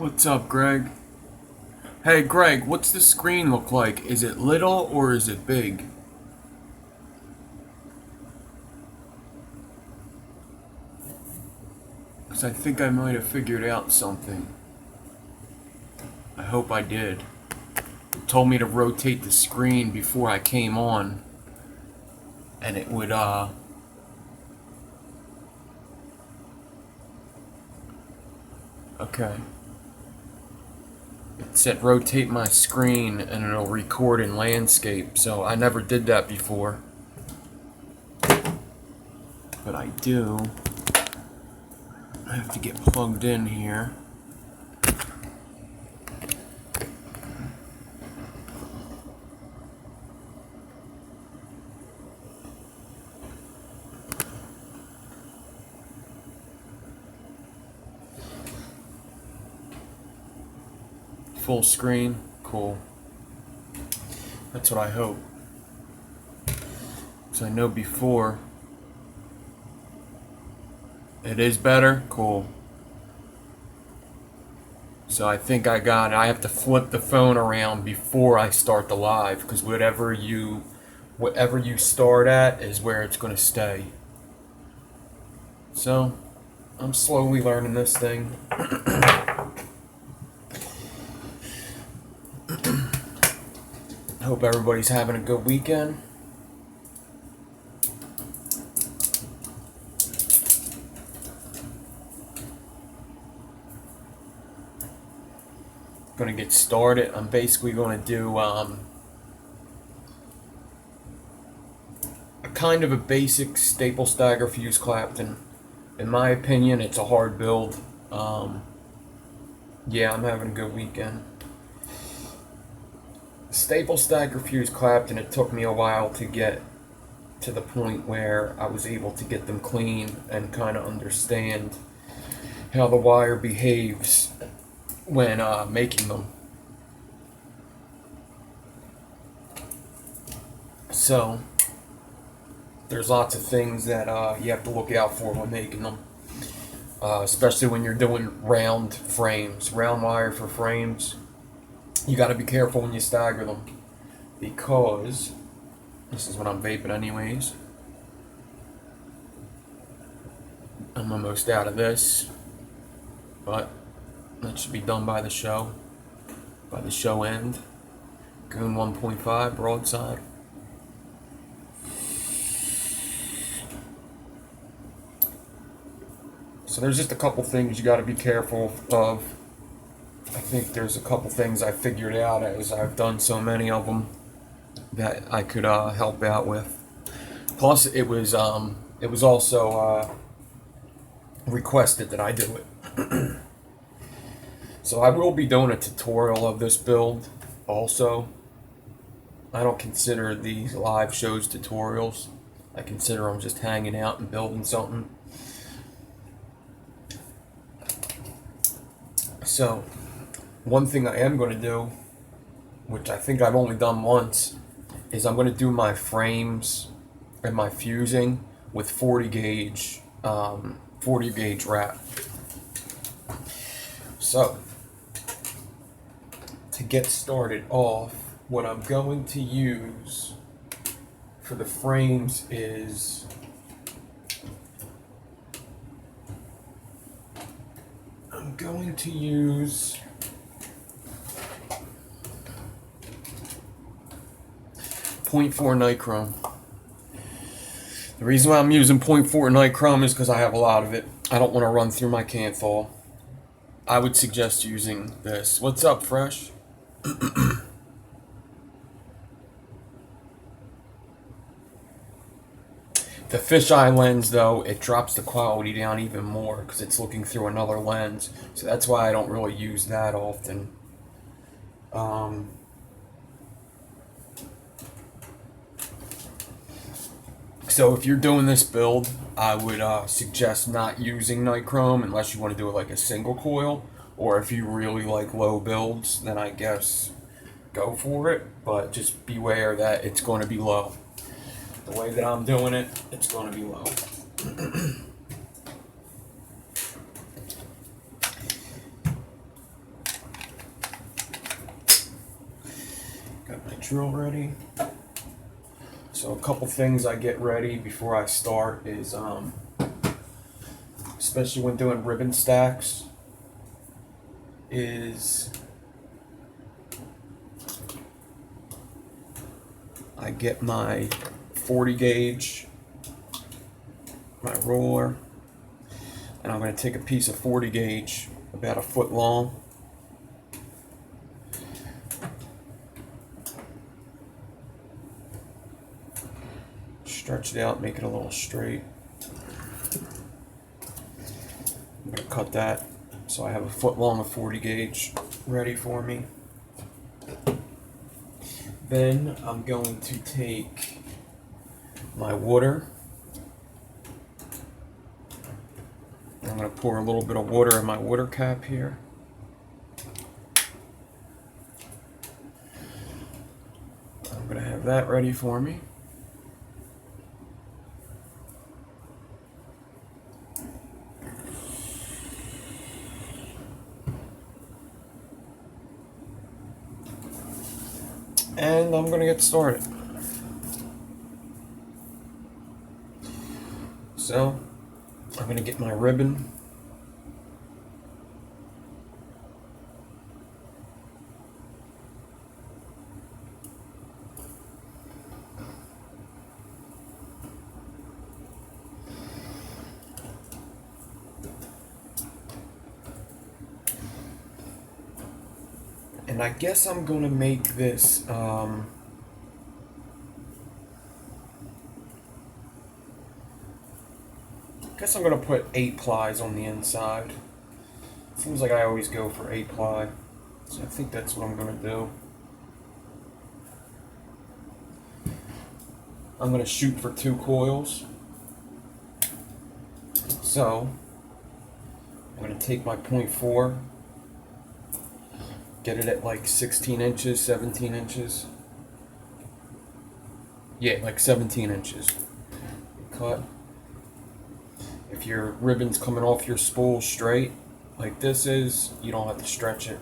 What's up, Greg? Hey, Greg, what's the screen look like? Is it little or is it big? Because I think I might have figured out something. I hope I did. It told me to rotate the screen before I came on. And it would, okay. It said rotate my screen and it'll record in landscape, so I never did that before. But I do. I have to get plugged in here. Full screen, cool. That's what I hope. Because I know before it is better, cool. So I think I got it. I have to flip the phone around before I start the live, because whatever you start at is where it's going to stay. So I'm slowly learning this thing. Hope everybody's having a good weekend. Gonna get started. I'm basically gonna do a kind of a basic staple stagger fuse clapton. In my opinion, it's a hard build. Yeah, I'm having a good weekend. Staple stagger fuse clapton, it took me a while to get to the point where I was able to get them clean and kind of understand how the wire behaves when making them. So there's lots of things that you have to look out for when making them, especially when you're doing round frames, round wire for frames. You got to be careful when you stagger them, because this is what I'm vaping anyways. I'm almost out of this, but that should be done by the show end. Goon 1.5 broadside. So there's just a couple things you got to be careful of. I think there's a couple things I figured out as I've done so many of them that I could help out with. Plus, it was also requested that I do it. So I will be doing a tutorial of this build also. I don't consider these live shows tutorials. I consider them just hanging out and building something. So one thing I am going to do, which I think I've only done once, is I'm going to do my frames and my fusing with 40 gauge wrap. So to get started off, what I'm going to use for the frames is I'm going to use .4 nichrome. The reason why I'm using .4 nichrome is because I have a lot of it. I don't want to run through my Canthal. I would suggest using this. What's up, Fresh? The fisheye lens, though, it drops the quality down even more because it's looking through another lens. So that's why I don't really use that often. So if you're doing this build, I would suggest not using nichrome unless you want to do it like a single coil, or if you really like low builds, then I guess go for it, but just beware that it's going to be low. The way that I'm doing it, it's going to be low. drill ready. So a couple things I get ready before I start is, especially when doing ribbon stacks, is I get my 40 gauge, my roller, and I'm going to take a piece of 40 gauge about a foot long. Stretch it out, make it a little straight. I'm going to cut that so I have a foot long of 40 gauge ready for me. Then I'm going to take my water. I'm going to pour a little bit of water in my water cap here. I'm going to have that ready for me. And I'm going to get started. So, I'm going to get my ribbon. And I guess I'm going to make this, I guess I'm going to put 8 plies on the inside. Seems like I always go for 8 ply. So I think that's what I'm going to do. I'm going to shoot for 2 coils. So, I'm going to take my .4. Get it at like 16 inches, 17 inches. Yeah, like 17 inches. Cut. If your ribbon's coming off your spool straight, like this is, you don't have to stretch it.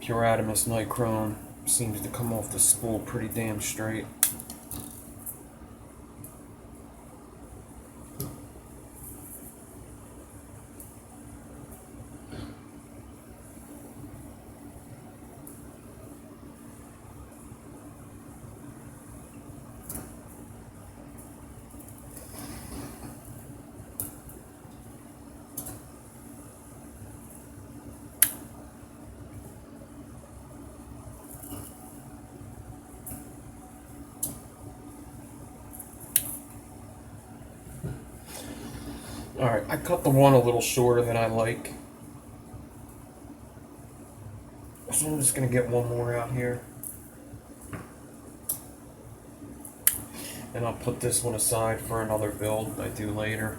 Pure Adamus Nichrome seems to come off the spool pretty damn straight. Alright, I cut the one a little shorter than I like. So I'm just going to get one more out here. And I'll put this one aside for another build I do later.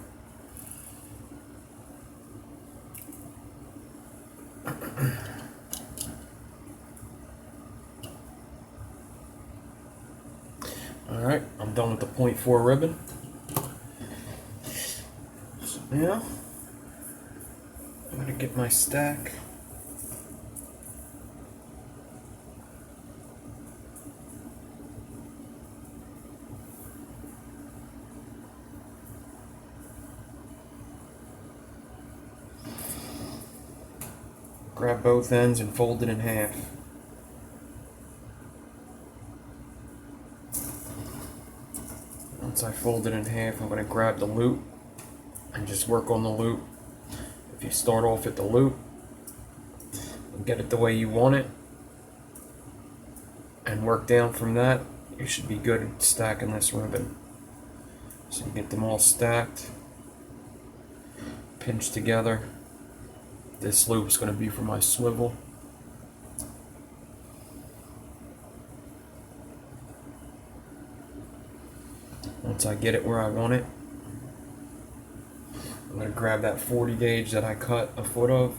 Alright, I'm done with the .4 ribbon. Now, I'm going to get my stack. Grab both ends and fold it in half. Once I fold it in half, I'm going to grab the loop and just work on the loop. If you start off at the loop and get it the way you want it and work down from that, you should be good at stacking this ribbon. So you get them all stacked, pinched together. This loop is going to be for my swivel. Once I get it where I want it, I'm going to grab that 40 gauge that I cut a foot of.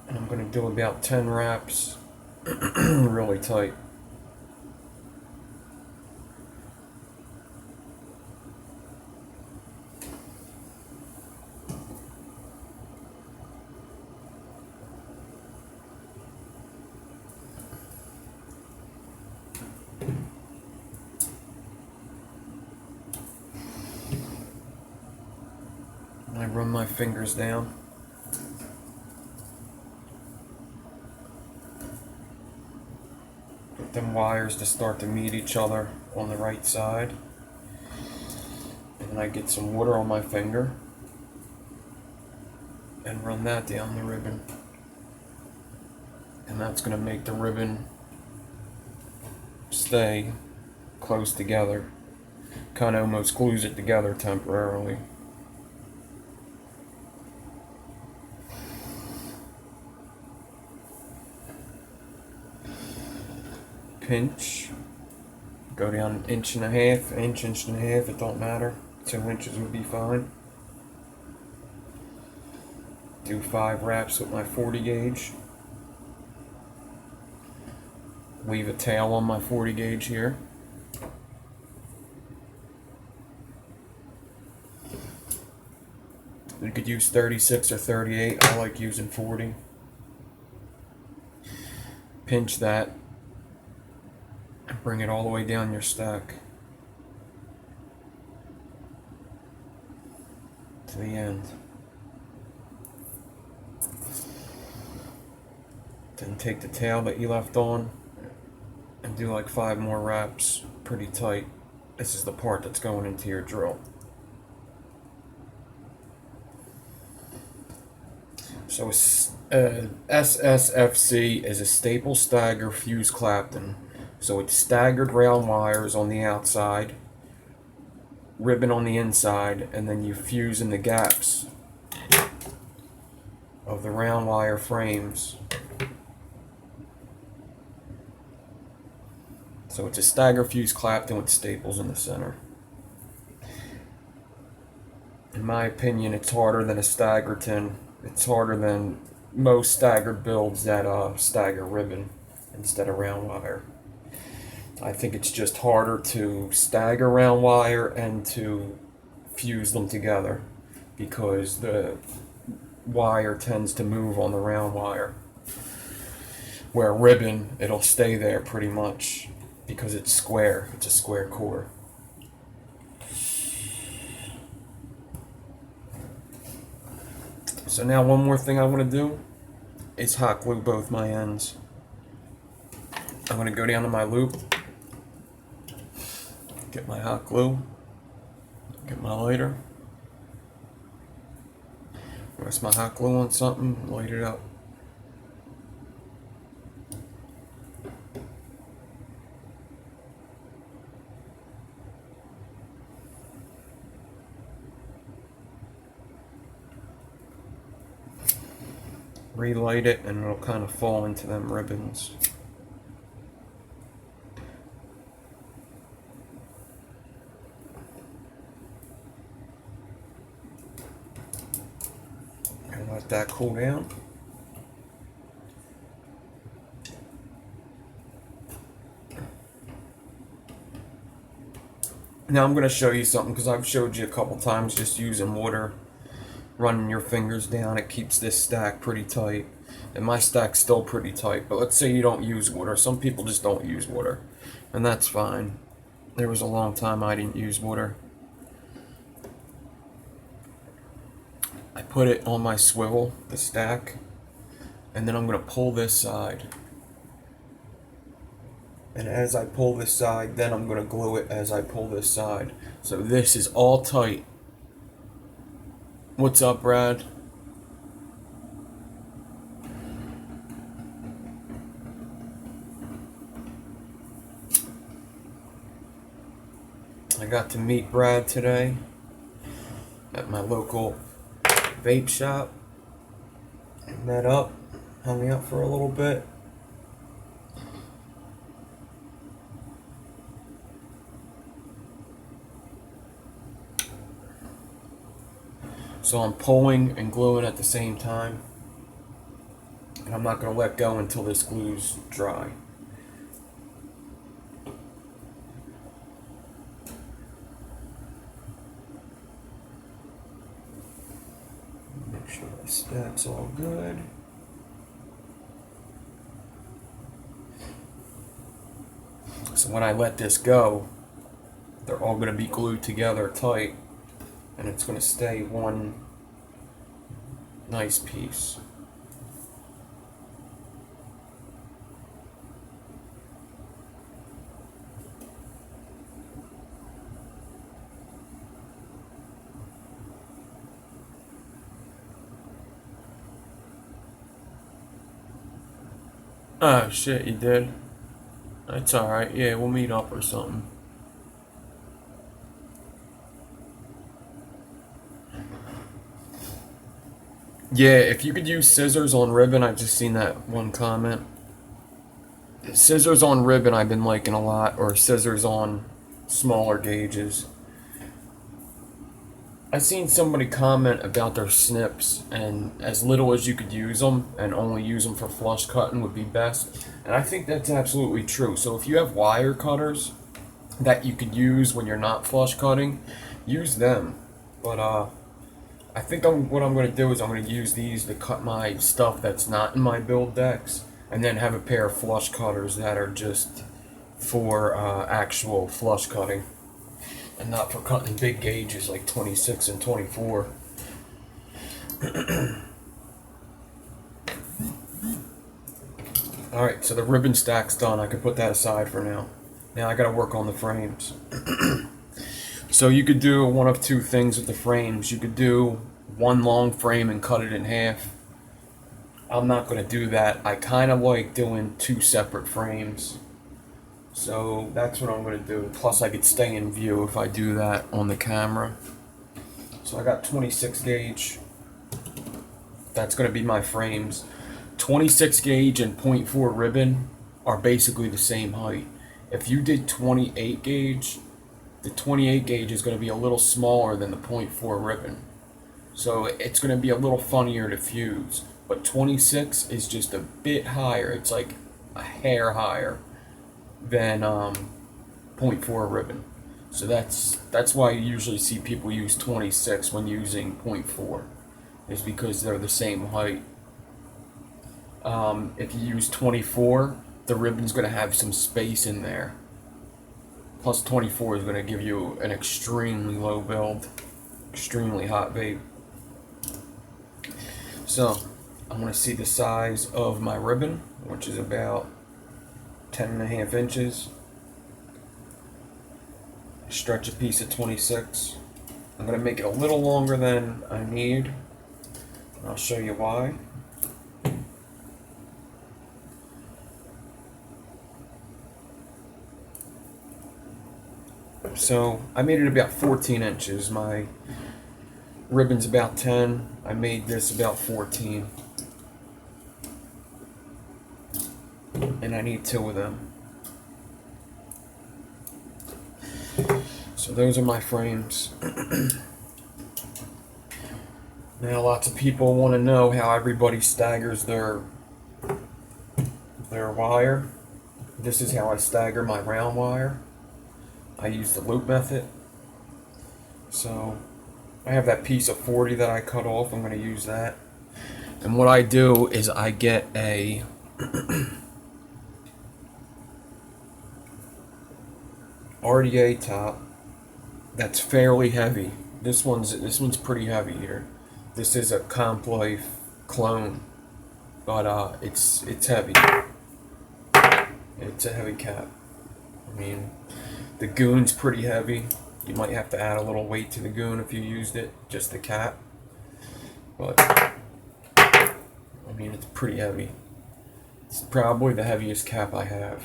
And I'm going to do about 10 wraps really tight. run my fingers down. Get them wires to start to meet each other on the right side. And then I get some water on my finger and run that down the ribbon. And that's going to make the ribbon stay close together. Kind of almost glues it together temporarily. Pinch. Go down an inch and a half, inch and a half, it don't matter. 2 inches would be fine. Do 5 wraps with my 40 gauge. Leave a tail on my 40 gauge here. You could use 36 or 38. I like using 40. Pinch that and bring it all the way down your stack to the end. Then take the tail that you left on and do like 5 more wraps pretty tight. This is the part that's going into your drill. So S.S.F.C is a staple stagger fuse clapton. So it's staggered round wires on the outside, ribbon on the inside, and then you fuse in the gaps of the round wire frames. So it's a stagger fuse clapton with staples in the center. In my opinion, it's harder than a staggerton. It's harder than most staggered builds that stagger ribbon instead of round wire. I think it's just harder to stagger round wire and to fuse them together because the wire tends to move on the round wire. Where ribbon, it'll stay there pretty much because it's square. It's a square core. So now one more thing I want to do is hot glue both my ends. I'm going to go down to my loop, get my hot glue, get my lighter, rest my hot glue on something, light it up. Relight it and it'll kind of fall into them ribbons. And let that cool down. Now I'm going to show you something because I've showed you a couple times just using water. Running your fingers down, it keeps this stack pretty tight, and my stack's still pretty tight. But let's say you don't use water. Some people just don't use water, and that's fine. There was a long time I didn't use water. I put it on my swivel, the stack, and then I'm going to pull this side. And as I pull this side, then I'm going to glue it as I pull this side. So this is all tight. What's up, Brad? I got to meet Brad today at my local vape shop. Met up, hung out for a little bit. So I'm pulling and gluing at the same time, and I'm not going to let go until this glue's dry. Make sure my stack's all good. So when I let this go, they're all going to be glued together tight. And it's going to stay one nice piece. Oh shit, you did? That's alright, yeah, we'll meet up or something. Yeah, if you could use scissors on ribbon, I've just seen that one comment. Scissors on ribbon I've been liking a lot, or scissors on smaller gauges. I've seen somebody comment about their snips, and as little as you could use them, and only use them for flush cutting would be best. And I think that's absolutely true. So if you have wire cutters that you could use when you're not flush cutting, use them. But I think what I'm going to do is I'm going to use these to cut my stuff that's not in my build decks, and then have a pair of flush cutters that are just for actual flush cutting, and not for cutting big gauges like 26 and 24. Alright, so the ribbon stack's done. I can put that aside for now. Now I gotta work on the frames. So you could do one of two things with the frames. You could do one long frame and cut it in half. I'm not going to do that. I kind of like doing two separate frames. So that's what I'm going to do. Plus I could stay in view if I do that on the camera. So I got 26 gauge. That's going to be my frames. 26 gauge and 0.4 ribbon are basically the same height. If you did 28 gauge, the 28 gauge is going to be a little smaller than the 0.4 ribbon. So it's going to be a little funnier to fuse. But 26 is just a bit higher. It's like a hair higher than 0.4 ribbon. So that's why you usually see people use 26 when using 0.4. Is because they're the same height. If you use 24, the ribbon's going to have some space in there. Plus 24 is going to give you an extremely low build, extremely hot vape. So I'm going to see the size of my ribbon, which is about 10.5 inches. Stretch a piece of 26. I'm going to make it a little longer than I need. I'll show you why. So I made it about 14 inches. My ribbon's about 10. I made this about 14. And I need 2 of them. So those are my frames. Now lots of people want to know how everybody staggers their wire. This is how I stagger my round wire. I use the loop method. So I have that piece of 40 that I cut off. I'm going to use that. And what I do is I get a RDA top that's fairly heavy. This one's pretty heavy here. This is a Comp Life clone, but it's heavy. It's a heavy cap. I mean, the goon's pretty heavy. You might have to add a little weight to the goon if you used it, just the cap. But I mean, it's pretty heavy. It's probably the heaviest cap I have.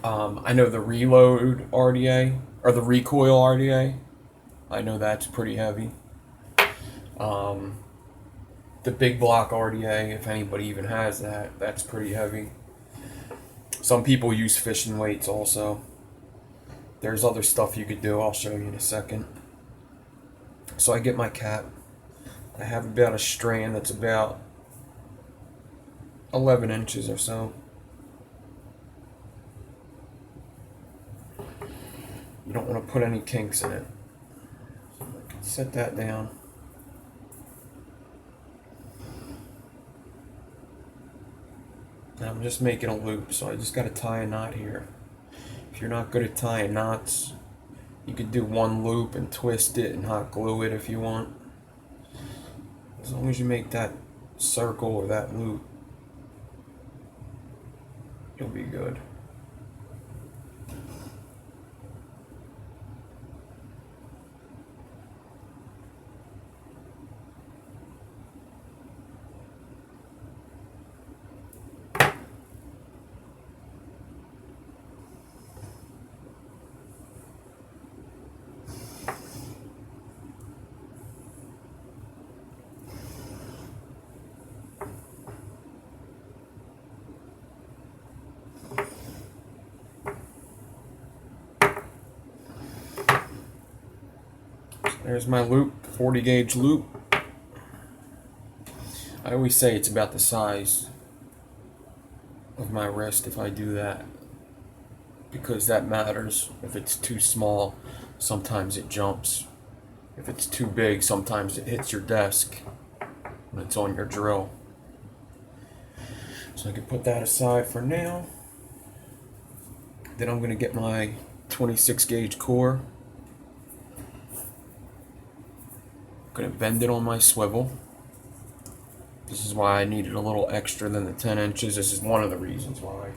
I know the Reload RDA, or the Recoil RDA, I know that's pretty heavy. The Big Block RDA, if anybody even has that, that's pretty heavy. Some people use fishing weights also. There's other stuff you could do, I'll show you in a second. So I get my cap. I have about a strand that's about 11 inches or so. You don't want to put any kinks in it. Set that down. Now I'm just making a loop, so I just got to tie a knot here. If you're not good at tying knots, you could do one loop and twist it and hot glue it if you want. As long as you make that circle or that loop, you'll be good. There's my loop, 40 gauge loop. I always say it's about the size of my wrist if I do that, because that matters. If it's too small, sometimes it jumps. If it's too big, sometimes it hits your desk when it's on your drill. So I can put that aside for now. Then I'm going to get my 26 gauge core. I'm going to bend it on my swivel. This is why I needed a little extra than the 10 inches. This is one of the reasons why.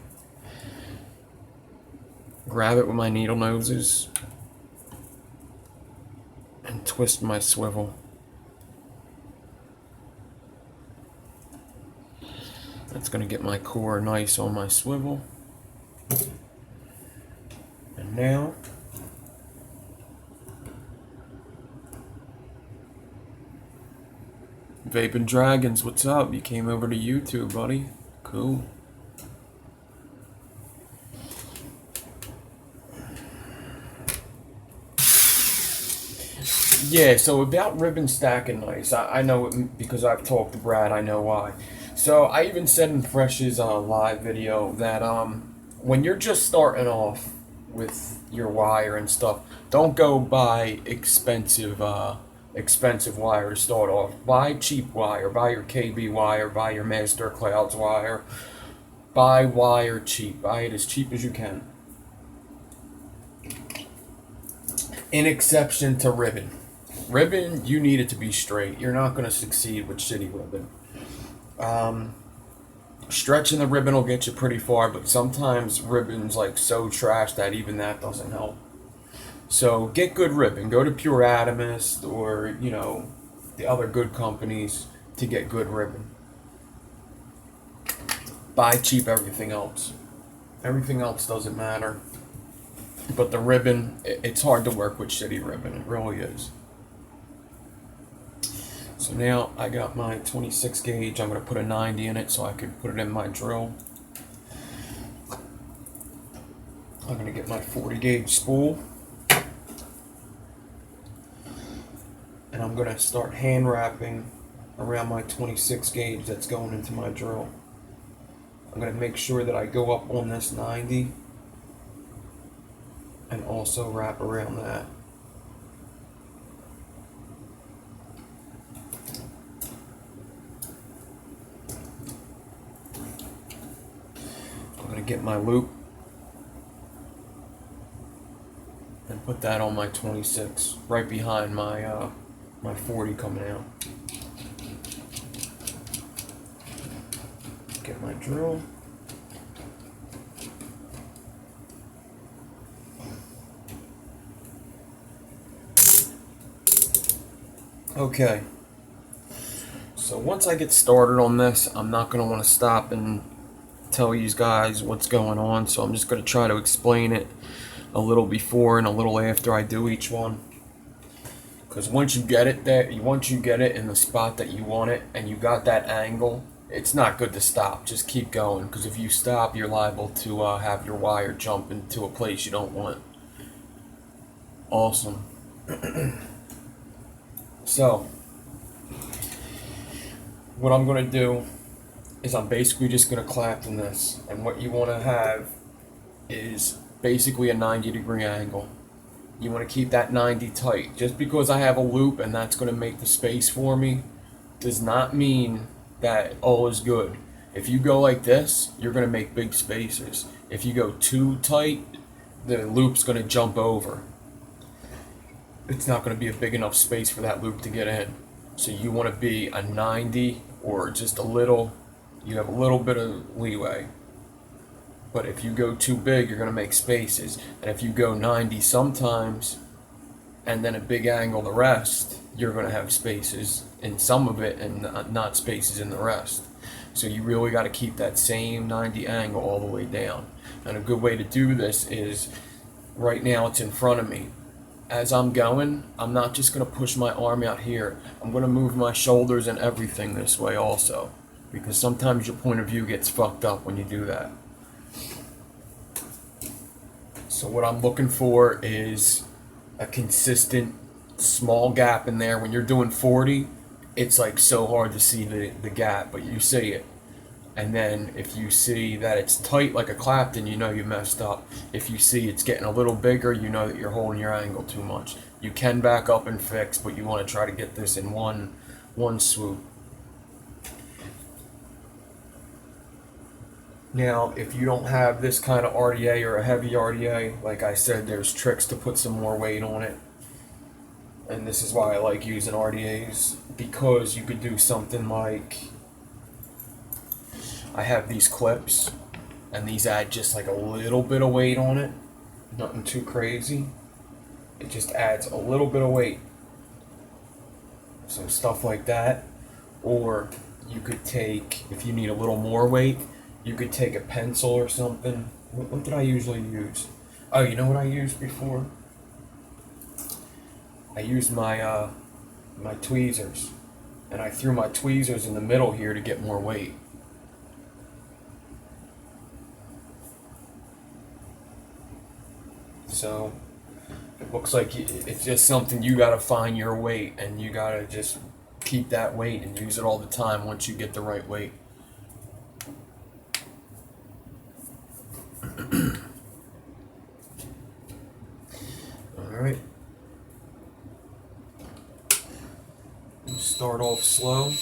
Grab it with my needle noses and twist my swivel. That's going to get my core nice on my swivel. And now Vaping Dragons, what's up? You came over to YouTube, buddy. Cool. Yeah, so about ribbon stacking nice. I know it because I've talked to Brad, I know why. So I even said in Fresh's live video that when you're just starting off with your wire and stuff, don't go buy expensive wire to start off. Buy cheap wire. Buy your KB wire. Buy your Master Clouds wire. Buy wire cheap. Buy it as cheap as you can. An exception to ribbon. Ribbon, you need it to be straight. You're not going to succeed with shitty ribbon. Stretching the ribbon will get you pretty far, but sometimes ribbon's like so trash that even that doesn't help. So get good ribbon. Go to Pure Atomist or, you know, the other good companies to get good ribbon. Buy cheap everything else. Everything else doesn't matter. But the ribbon, it's hard to work with shitty ribbon. It really is. So now I got my 26 gauge. I'm going to put a 90 in it so I can put it in my drill. I'm going to get my 40 gauge spool. And I'm going to start hand wrapping around my 26 gauge that's going into my drill. I'm going to make sure that I go up on this 90 and also wrap around that. I'm going to get my loop and put that on my 26 right behind my my 40 coming out. Get my drill. Okay. So once I get started on this, I'm not going to want to stop and tell you guys what's going on. So I'm just going to try to explain it a little before and a little after I do each one. Because once you get it there, once you get it in the spot that you want it and you got that angle, it's not good to stop. Just keep going, because if you stop, you're liable to have your wire jump into a place you don't want. Awesome. So, what I'm going to do is I'm basically just going to clapton this. And what you want to have is basically a 90-degree angle. You want to keep that 90 tight. Just because I have a loop and that's going to make the space for me does not mean that all is good. If you go like this, you're going to make big spaces. If you go too tight, the loop's going to jump over. It's not going to be a big enough space for that loop to get in. So you want to be a 90 or just a little, you have a little bit of leeway. But if you go too big, you're going to make spaces. And if you go 90 sometimes, and then a big angle the rest, you're going to have spaces in some of it and not spaces in the rest. So you really got to keep that same 90 angle all the way down. And a good way to do this is, right now it's in front of me. As I'm going, I'm not just going to push my arm out here. I'm going to move my shoulders and everything this way also. Because sometimes your point of view gets fucked up when you do that. So what I'm looking for is a consistent small gap in there. When you're doing 40, it's like so hard to see the gap, but you see it. And then if you see that it's tight like a clapton, you know you messed up. If you see it's getting a little bigger, you know that you're holding your angle too much. You can back up and fix, but you want to try to get this in one swoop. Now, if you don't have this kind of RDA or a heavy RDA, like I said, there's tricks to put some more weight on it. And this is why I like using RDAs, because you could do something like, I have these clips, and these add just like a little bit of weight on it. Nothing too crazy. It just adds a little bit of weight. So stuff like that. Or you could take, if you need a little more weight, you could take a pencil or something. What did I usually use? Oh, you know what I used before? I used my my tweezers, and I threw my tweezers in the middle here to get more weight. So it looks like it's just something you gotta find your weight, and you gotta just keep that weight and use it all the time once you get the right weight. Alright. Start off slow.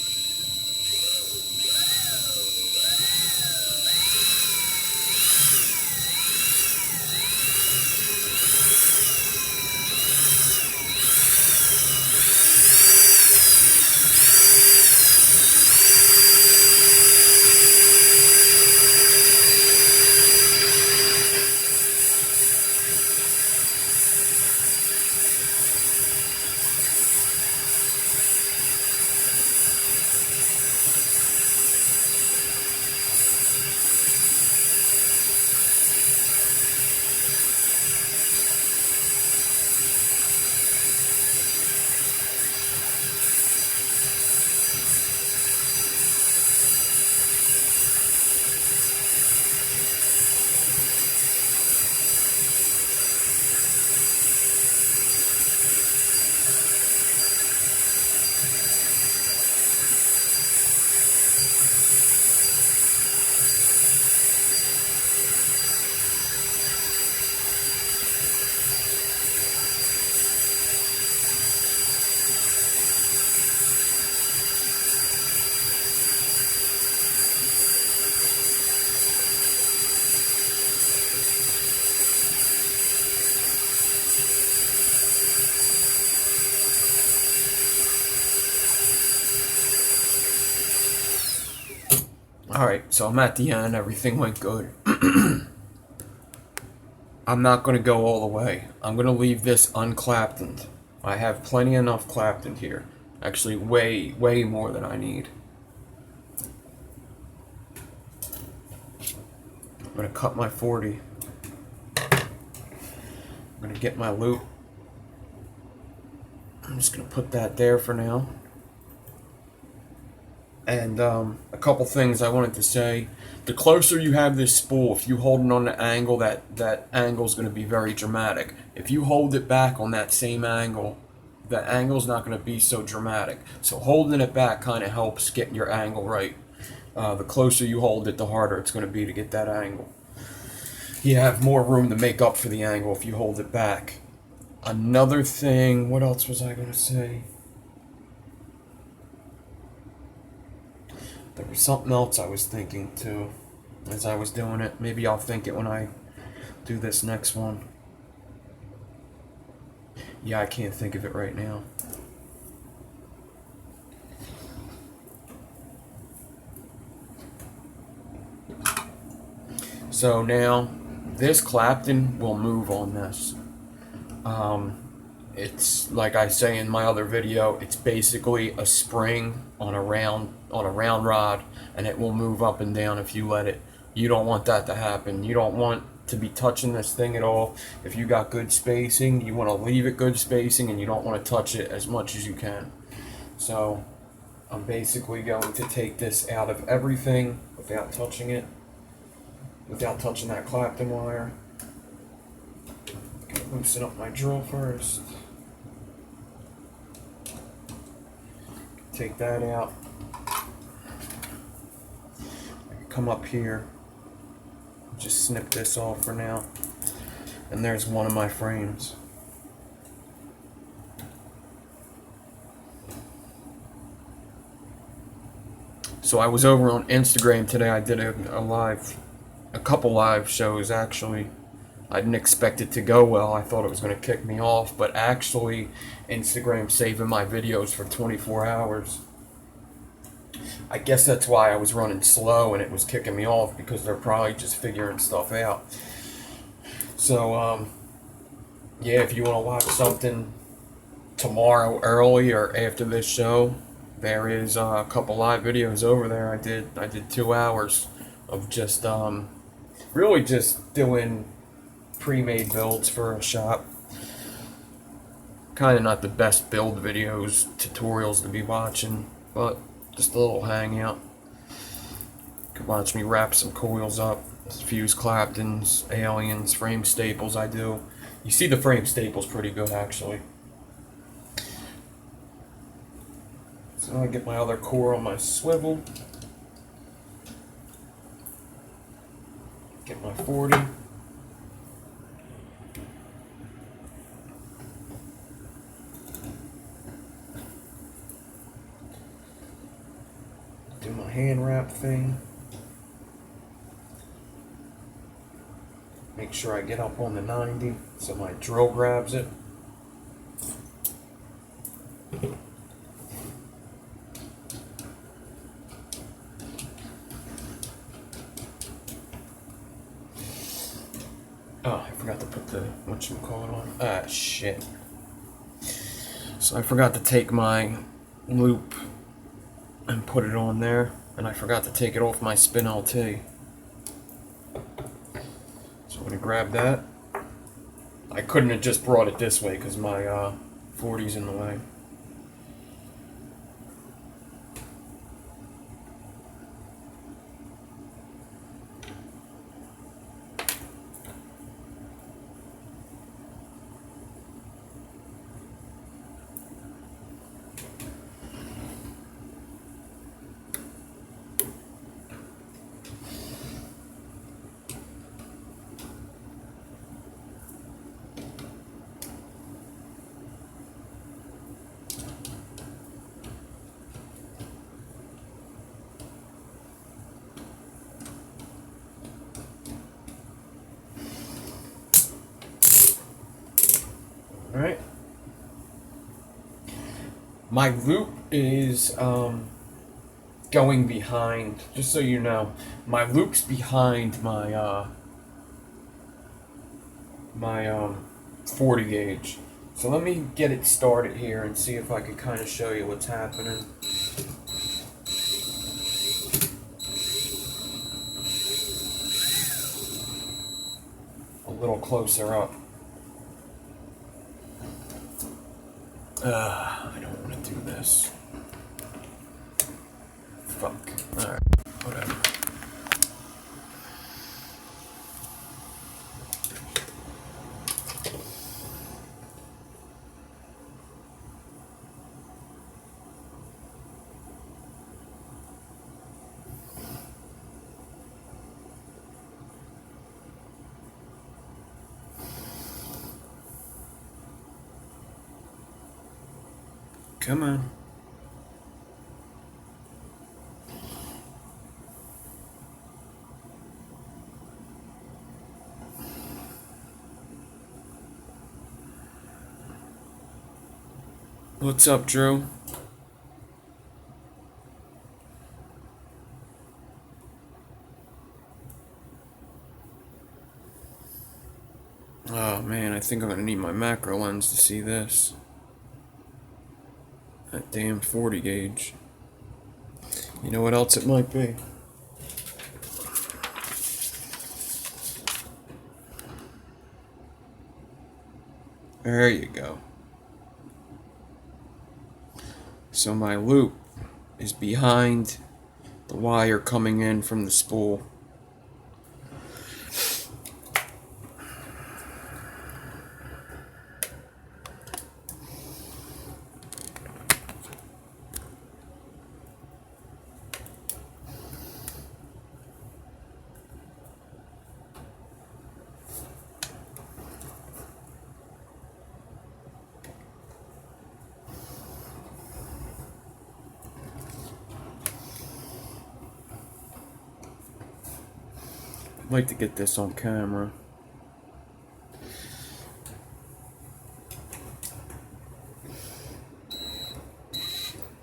Alright, so I'm at the end, everything went good. I'm not going to go all the way. I'm going to leave this unclaptoned. I have plenty enough claptoned here. Actually, way more than I need. I'm going to cut my 40. I'm going to get my loop. I'm just going to put that there for now. And a couple things I wanted to say. The closer you have this spool, if you hold it on the angle, that angle is going to be very dramatic. If you hold it back on that same angle, the angle's not going to be so dramatic. So holding it back kind of helps get your angle right. The closer you hold it, the harder it's going to be to get that angle. You have more room to make up for the angle if you hold it back. Another thing, what else was I going to say? There was something else I was thinking too as I was doing it. Maybe I'll think it when I do this next one. Yeah, I can't think of it right now. So now this clapton will move on this. It's like I say in my other video, it's basically a spring on a round rod, and it will move up and down if you let it. You don't want that to happen. You don't want to be touching this thing at all. If you got good spacing, you want to leave it good spacing, and you don't want to touch it as much as you can. So I'm basically going to take this out of everything without touching it, without touching that clapton wire. Loosen up my drill first. Take that out. I can come up here, just snip this off for now. And there's one of my frames. So I was over on Instagram today. I did a couple live shows actually. I didn't expect it to go well. I thought it was going to kick me off, but actually Instagram's saving my videos for 24 hours. I guess that's why I was running slow and it was kicking me off, because they're probably just figuring stuff out. So, yeah, if you want to watch something tomorrow early or after this show, there is a couple live videos over there. I did 2 hours of just, really just doing pre-made builds for a shop. Kind of not the best build videos, tutorials to be watching, but just a little hangout. You can watch me wrap some coils up, fuse claptons, aliens, frame staples I do. You see the frame staples pretty good actually. So I get my other core on my swivel. Get my 40. Do my hand wrap thing. Make sure I get up on the 90 so my drill grabs it. Oh, I forgot to put the whatchamacallit on. Ah, shit. So I forgot to take my loop and put it on there, and I forgot to take it off my spin LT. So I'm gonna grab that. I couldn't have just brought it this way because my 40's in the way. Alright. My loop is going behind, just so you know, my loop's behind my 40 gauge. So let me get it started here and see if I can kind of show you what's happening. A little closer up. I don't want to do this. Fuck. Alright, whatever. Come on. What's up, Drew? Oh man, I think I'm gonna need my macro lens to see this. That damn 40 gauge. You know what else it might be? There you go. So my loop is behind the wire coming in from the spool. I'd like to get this on camera.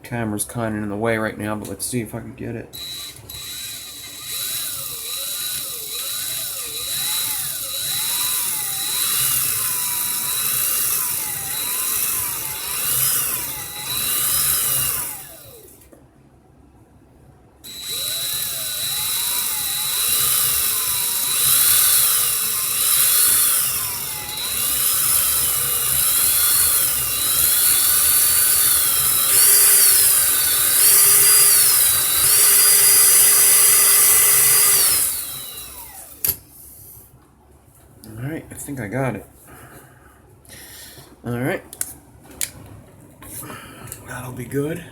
Camera's kind of in the way right now, but let's see if I can get it. Alright, I think I got it. Alright. That'll be good.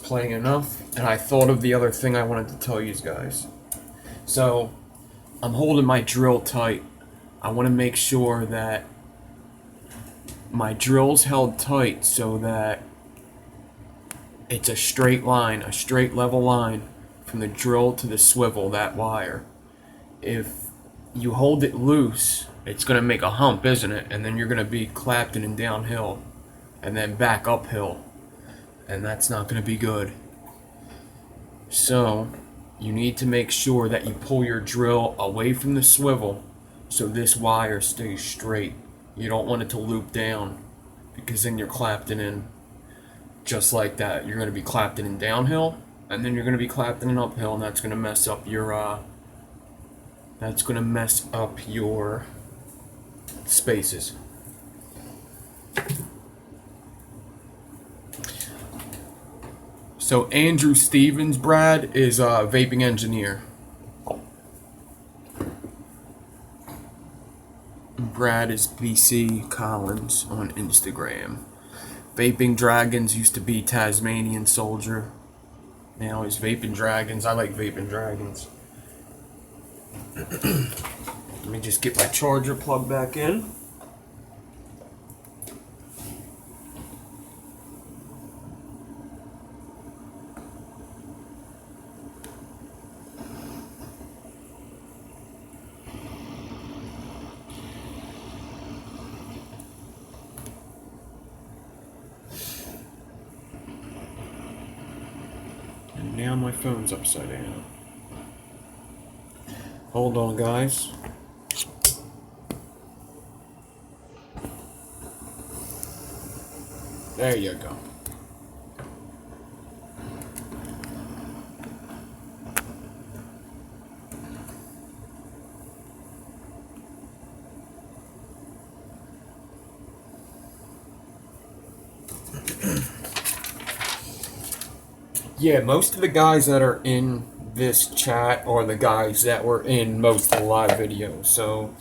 Playing enough, and I thought of the other thing I wanted to tell you guys. So I'm holding my drill tight. I want to make sure that my drill's held tight so that it's a straight line, a straight level line from the drill to the swivel, that wire. If you hold it loose, it's going to make a hump, isn't it? And then you're going to be clapped and downhill and then back uphill. And that's not going to be good. So you need to make sure that you pull your drill away from the swivel so this wire stays straight. You don't want it to loop down, because then you're clapped in just like that. You're going to be clapped in downhill, and then you're going to be clapped in uphill, and that's going to mess up your spaces. So Andrew Stevens, Brad, is a vaping engineer. Brad is BC Collins on Instagram. Vaping Dragons used to be Tasmanian Soldier. Now he's Vaping Dragons. I like Vaping Dragons. Let me just get my charger plugged back in. my phone's upside down. Hold on, guys. There you go. Yeah, most of the guys that are in this chat are the guys that were in most of the live videos. So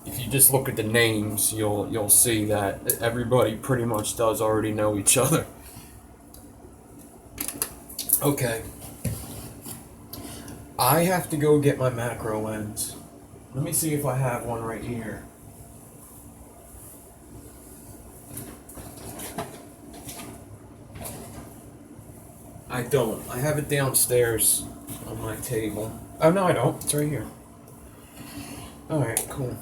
if you just look at the names, you'll see that everybody pretty much does already know each other. Okay. I have to go get my macro lens. Let me see if I have one right here. I don't. I have it downstairs on my table. Oh, no, I don't. It's right here. Alright, cool.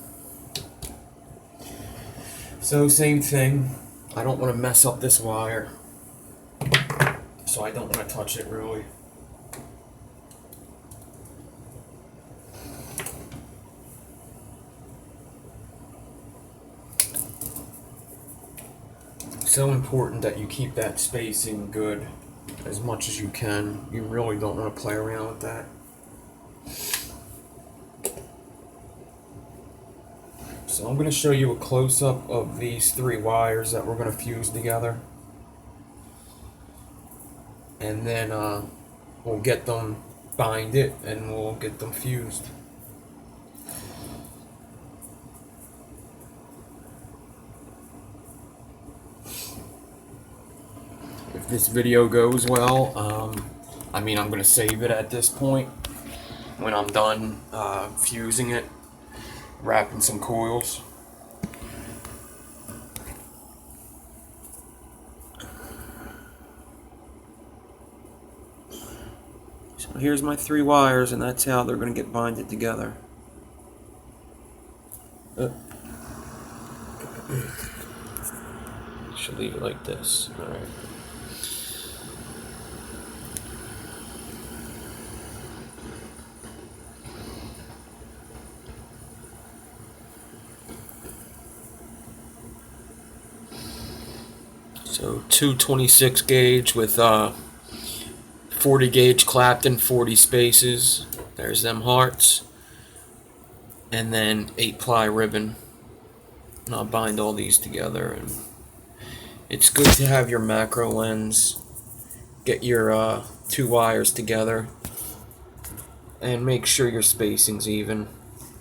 So, same thing. I don't want to mess up this wire. So I don't want to touch it, really. So important that you keep that spacing good as much as you can. You really don't want to play around with that. So I'm going to show you a close-up of these 3 wires that we're going to fuse together. And then we'll get them binded and we'll get them fused. If this video goes well, I mean, I'm going to save it at this point when I'm done fusing it, wrapping some coils. So here's my 3 wires, and that's how they're going to get binded together. Should leave it like this. All right. So 226 gauge with 40 gauge clapton, 40 spaces. There's them hearts. And then 8-ply ribbon. And I'll bind all these together. And it's good to have your macro lens. Get your 2 wires together. And make sure your spacing's even.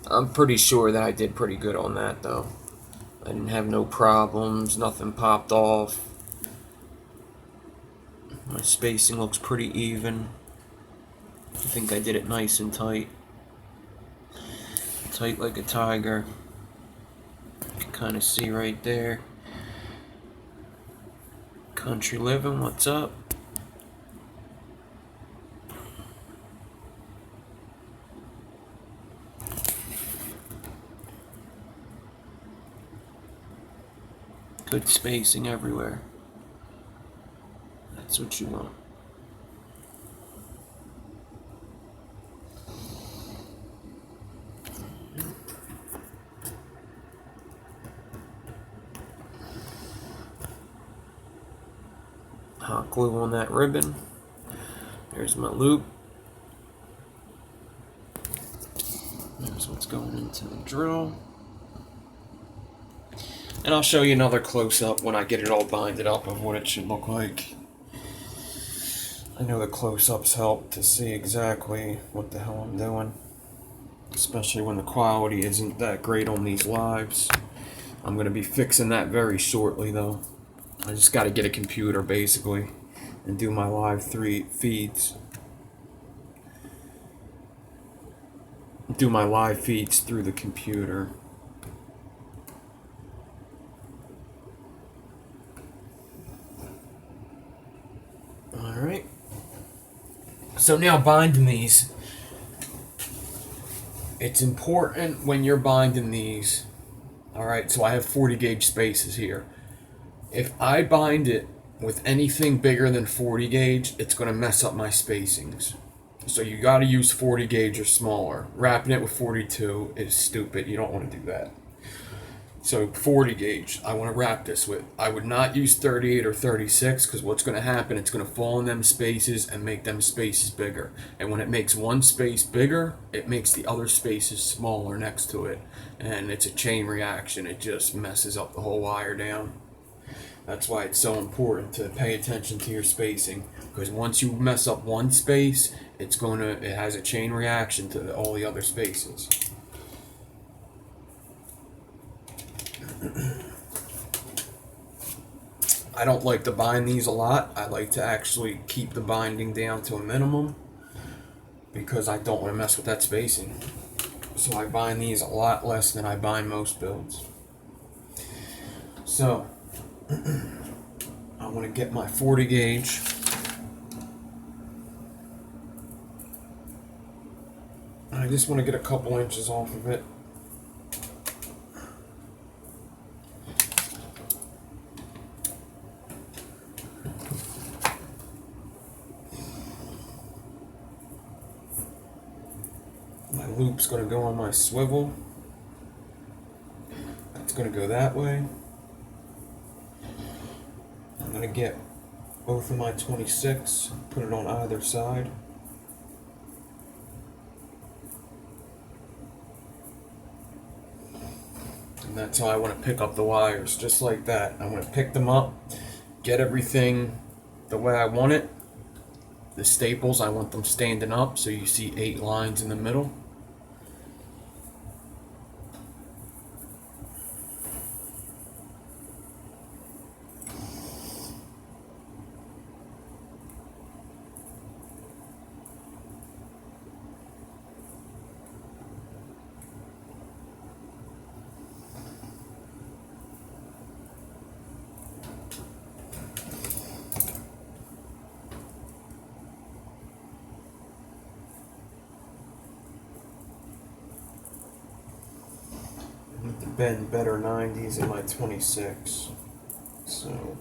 I'm pretty sure that I did pretty good on that though. I didn't have no problems, nothing popped off. My spacing looks pretty even. I think I did it nice and tight. Tight like a tiger. You can kind of see right there. Country living, what's up? Good spacing everywhere. That's what you want. Hot glue on that ribbon. There's my loop. There's what's going into the drill. And I'll show you another close-up when I get it all binded up of what it should look like. I know the close-ups help to see exactly what the hell I'm doing. Especially when the quality isn't that great on these lives. I'm going to be fixing that very shortly though. I just got to get a computer basically and do my live 3 feeds. Do my live feeds through the computer. Alright. So now binding these. It's important when you're binding these. Alright, so I have 40 gauge spaces here. If I bind it with anything bigger than 40 gauge, it's going to mess up my spacings. So you got to use 40 gauge or smaller. Wrapping it with 42 is stupid. You don't want to do that. So 40 gauge, I want to wrap this with. I would not use 38 or 36 because what's going to happen, it's going to fall in them spaces and make them spaces bigger. And when it makes one space bigger, it makes the other spaces smaller next to it. And it's a chain reaction. It just messes up the whole wire down. That's why it's so important to pay attention to your spacing, because once you mess up one space, it has a chain reaction to all the other spaces. I don't like to bind these a lot. I like to actually keep the binding down to a minimum because I don't want to mess with that spacing. So I bind these a lot less than I bind most builds. So I want to get my 40 gauge. I just want to get a couple inches off of it. My loop's going to go on my swivel. That's going to go that way. I'm going to get both of my 26, put it on either side. And that's how I want to pick up the wires, just like that. I want to pick them up, get everything the way I want it. The staples, I want them standing up, so you see 8 lines in the middle. To bend better 90s in my 26. So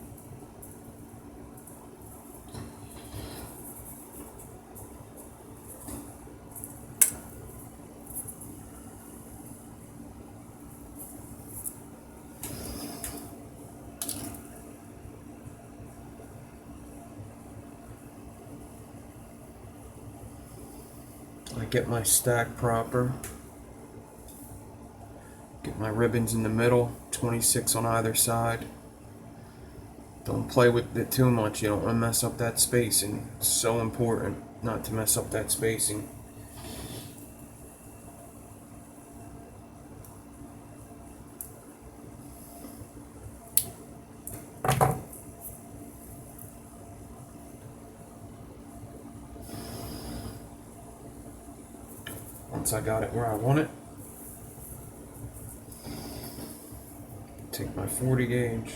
I get my stack proper. Get my ribbons in the middle, 26 on either side. Don't play with it too much. You don't want to mess up that spacing. It's so important not to mess up that spacing. Once I got it where I want it, take my 40 gauge,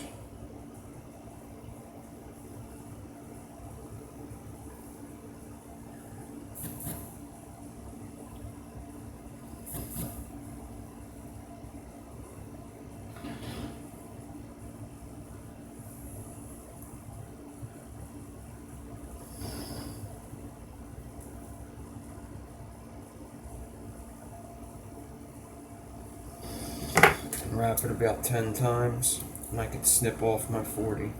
wrap it about 10 times, and I can snip off my 40.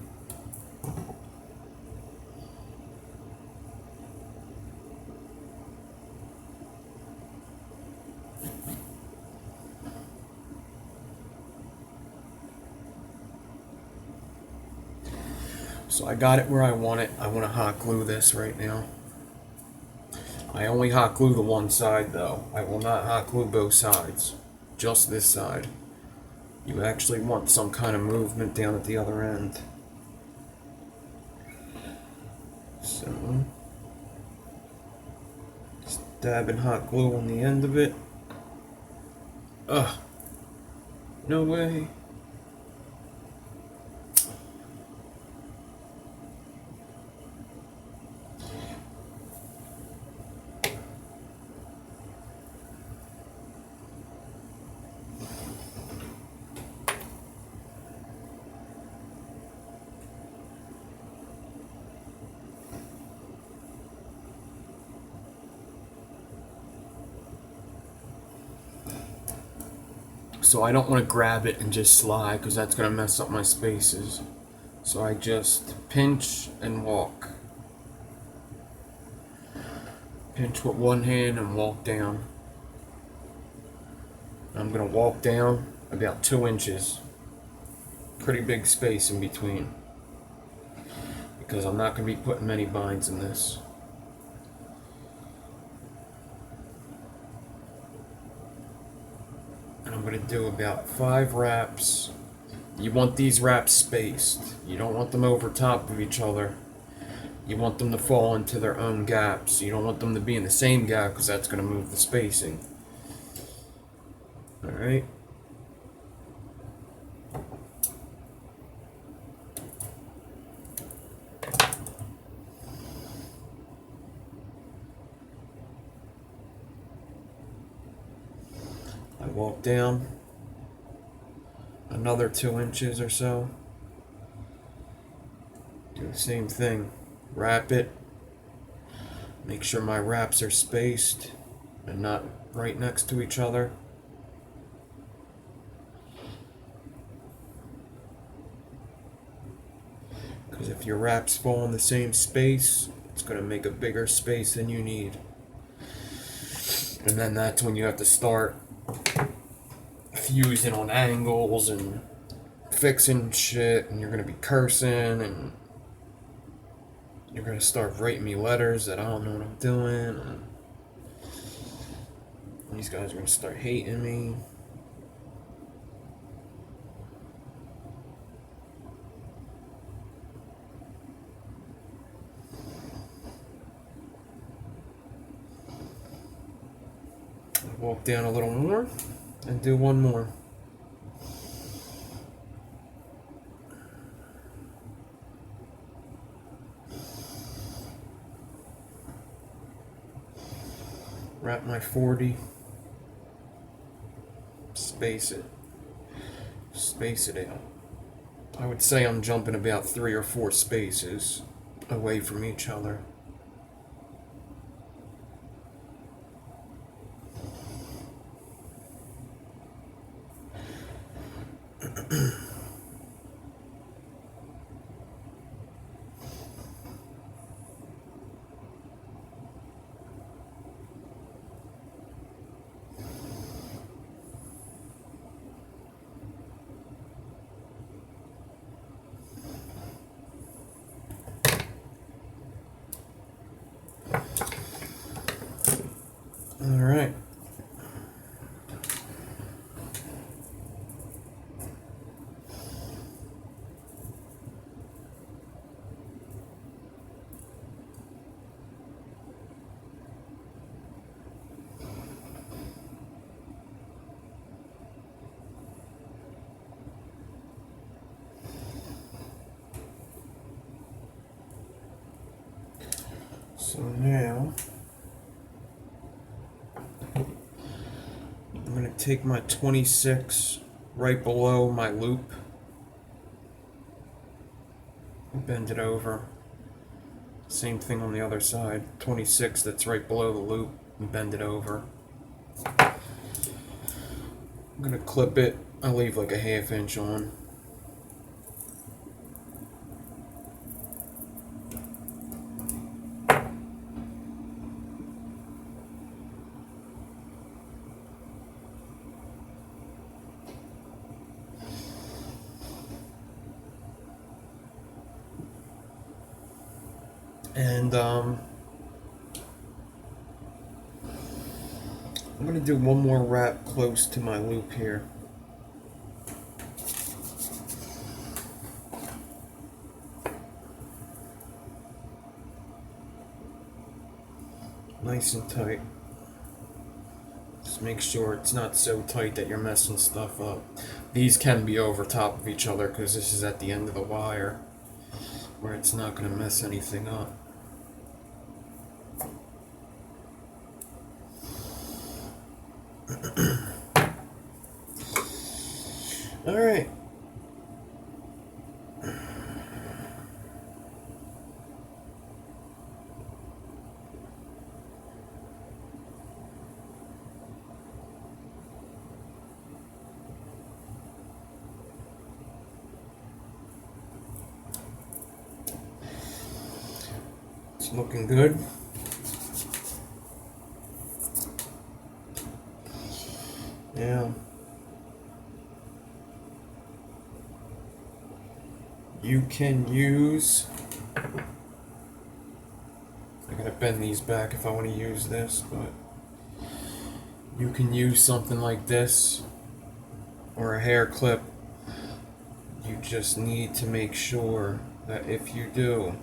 So I got it where I want it. I want to hot glue this right now. I only hot glue the one side though. I will not hot glue both sides. Just this side. You actually want some kind of movement down at the other end. So, just dabbing hot glue on the end of it. Ugh. No way. So I don't want to grab it and just slide because that's going to mess up my spaces. So I just pinch and walk. Pinch with one hand and walk down. I'm going to walk down about 2 inches. Pretty big space in between. Because I'm not going to be putting many binds in this. And I'm going to do about 5 wraps. You want these wraps spaced. You don't want them over top of each other. You want them to fall into their own gaps. You don't want them to be in the same gap because that's going to move the spacing. Alright. I walk down another 2 inches or so. Do the same thing. Wrap it. Make sure my wraps are spaced and not right next to each other. Because if your wraps fall in the same space, it's going to make a bigger space than you need. And then that's when you have to start fusing on angles and fixing shit, and you're going to be cursing, and you're going to start writing me letters that I don't know what I'm doing, and these guys are going to start hating me. Walk down a little more and do one more. Wrap my 40. Space it. Space it out. I would say I'm jumping about 3 or 4 spaces away from each other. All right. So now I'm going to take my 26 right below my loop, bend it over. Same thing on the other side. 26 that's right below the loop, and bend it over. I'm going to clip it. I leave like a 1/2 inch on. And I'm going to do one more wrap close to my loop here. Nice and tight. Just make sure it's not so tight that you're messing stuff up. These can be over top of each other because this is at the end of the wire where it's not going to mess anything up. All right. It's looking good. Yeah. You can use... I gotta bend these back if I want to use this, but you can use something like this or a hair clip. You just need to make sure that if you do,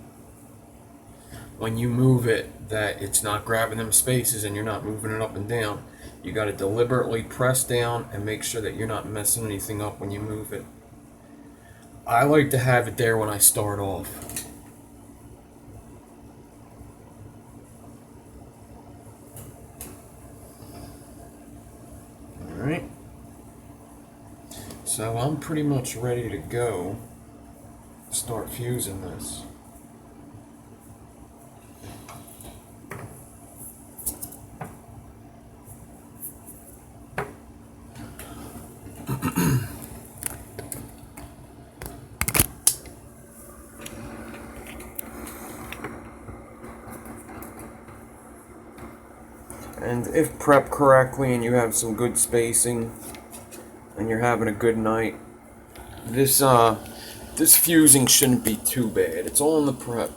when you move it, that it's not grabbing them spaces and you're not moving it up and down. You got to deliberately press down and make sure that you're not messing anything up when you move it. I like to have it there when I start off. Alright. So I'm pretty much ready to go. Start fusing this. And if prepped correctly and you have some good spacing and you're having a good night, this fusing shouldn't be too bad. It's all in the prep.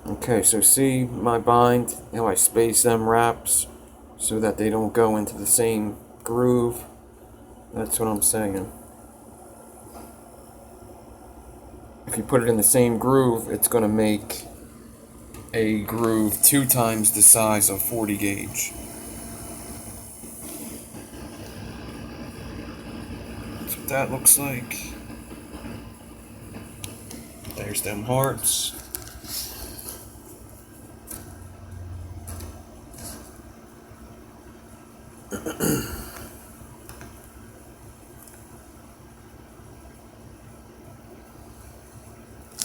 Okay, so see my bind, how I space them wraps so that they don't go into the same groove. That's what I'm saying. If you put it in the same groove, it's going to make a groove 2 times the size of 40 gauge. That's what that looks like. There's them hearts.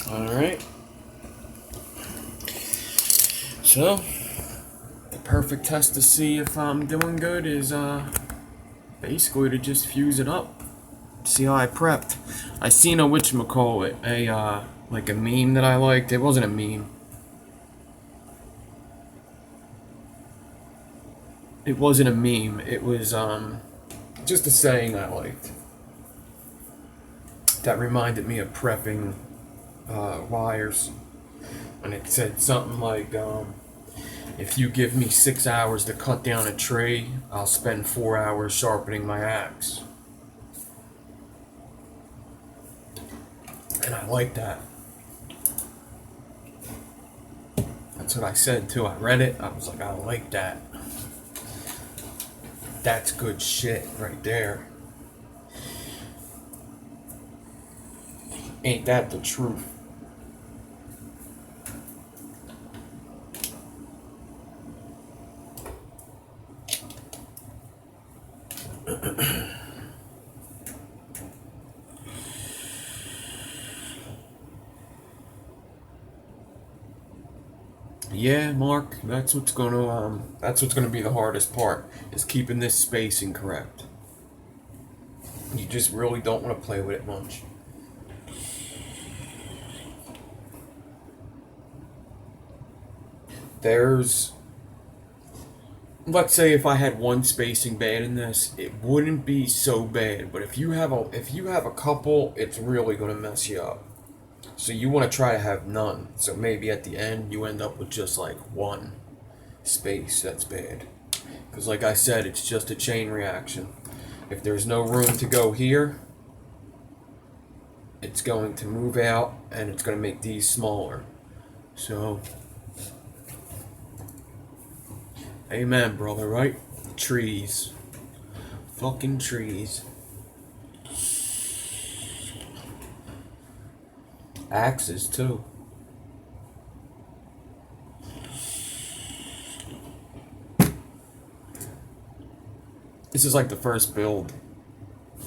Alright. So, the perfect test to see if I'm doing good is basically to just fuse it up. See how I prepped. I seen a whatchamacallit, like a meme that I liked. It wasn't a meme. It wasn't a meme. It was just a saying I liked. That reminded me of prepping wires. And it said something like, if you give me 6 hours to cut down a tree, I'll spend 4 hours sharpening my axe. And I like that. That's what I said too. I read it. I was like, I like that. That's good shit right there. Ain't that the truth? Yeah, Mark, that's what's gonna be the hardest part, is keeping this spacing correct. You just really don't want to play with it much. Let's say if I had one spacing bad in this, it wouldn't be so bad. But if you have a couple, it's really gonna mess you up. So you want to try to have none. So maybe at the end you end up with just like one space that's bad. Because like I said, it's just a chain reaction. If there's no room to go here, it's going to move out and it's going to make these smaller. So, amen, brother, right? Trees. Fucking trees. Axes, too. This is like the first build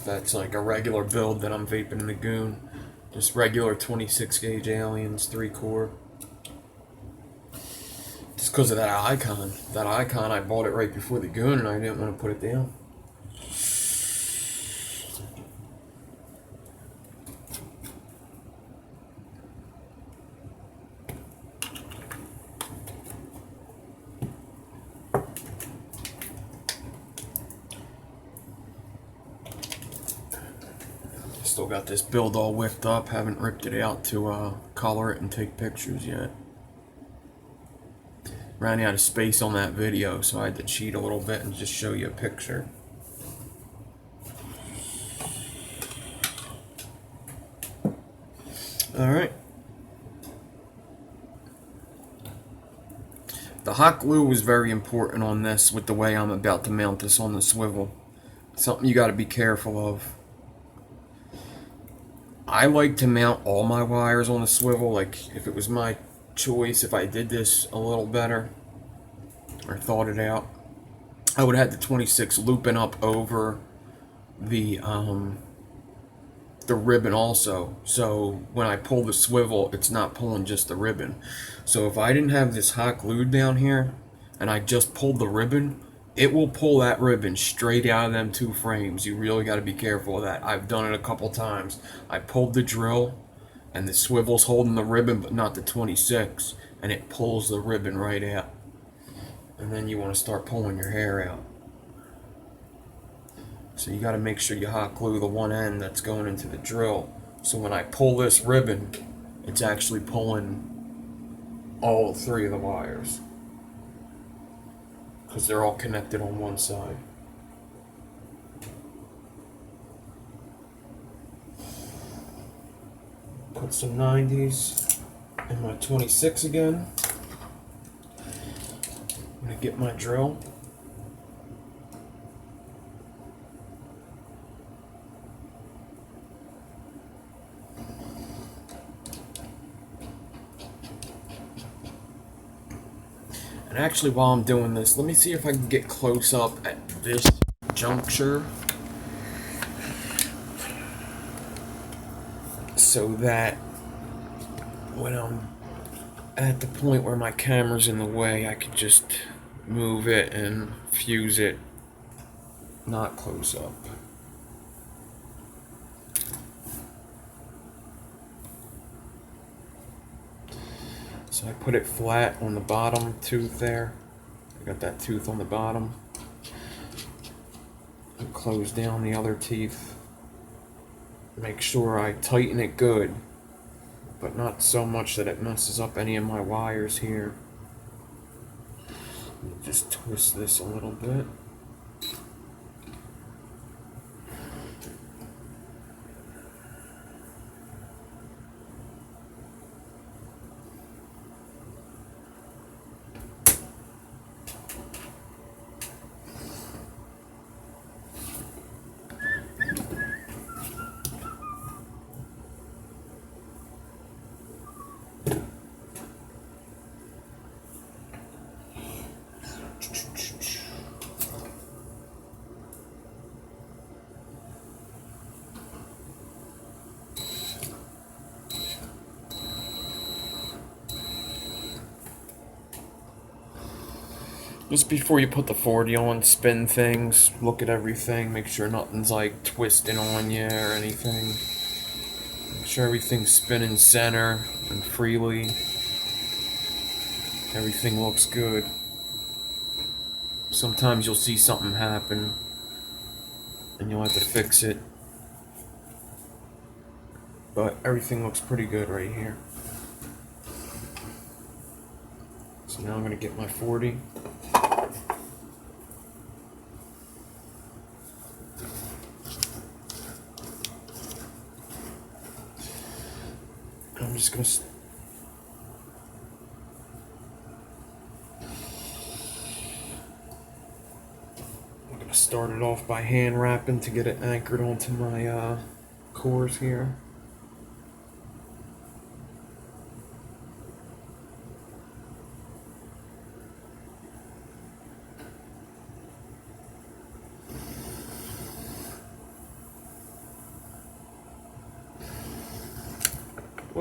that's like a regular build that I'm vaping in the goon. Just regular 26 gauge Aliens 3-core. Just because of that icon. That icon, I bought it right before the gun and I didn't want to put it down. Still got this build all whipped up. Haven't ripped it out to color it and take pictures yet. Ran out of space on that video, so I had to cheat a little bit and just show you a picture. Alright. The hot glue was very important on this with the way I'm about to mount this on the swivel. Something you got to be careful of. I like to mount all my wires on the swivel. Like, if it was my choice, if I did this a little better or thought it out, I would have had the 26 looping up over the ribbon also. So when I pull the swivel, it's not pulling just the ribbon. So if I didn't have this hot glued down here and I just pulled the ribbon, it will pull that ribbon straight out of them two frames. You really got to be careful of that. I've done it a couple times. I pulled the drill and the swivel's holding the ribbon but not the 26, and it pulls the ribbon right out. And then you want to start pulling your hair out. So you got to make sure you hot glue the one end that's going into the drill. So when I pull this ribbon, it's actually pulling all three of the wires, because they're all connected on one side. Put some 90s in my 26 again. I'm going to get my drill. And actually, while I'm doing this, let me see if I can get close up at this juncture so that when I'm at the point where my camera's in the way, I can just move it and fuse it not close up. So I put it flat on the bottom tooth there. I got that tooth on the bottom. And close down the other teeth. Make sure I tighten it good, but not so much that it messes up any of my wires here. Just twist this a little bit. Just before you put the 40 on, spin things, look at everything, make sure nothing's like twisting on you or anything. Make sure everything's spinning center and freely. Everything looks good. Sometimes you'll see something happen and you'll have to fix it. But everything looks pretty good right here. So now I'm going to get my 40. I'm just going to start it off by hand wrapping to get it anchored onto my cores here.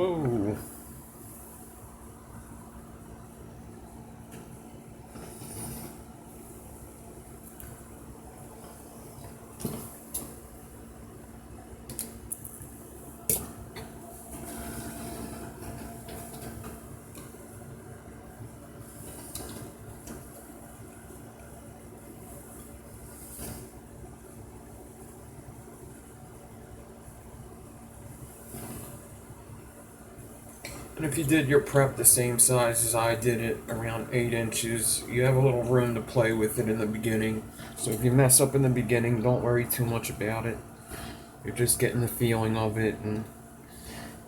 Whoa. And if you did your prep the same size as I did it, around 8 inches, you have a little room to play with it in the beginning. So if you mess up in the beginning, don't worry too much about it. You're just getting the feeling of it, and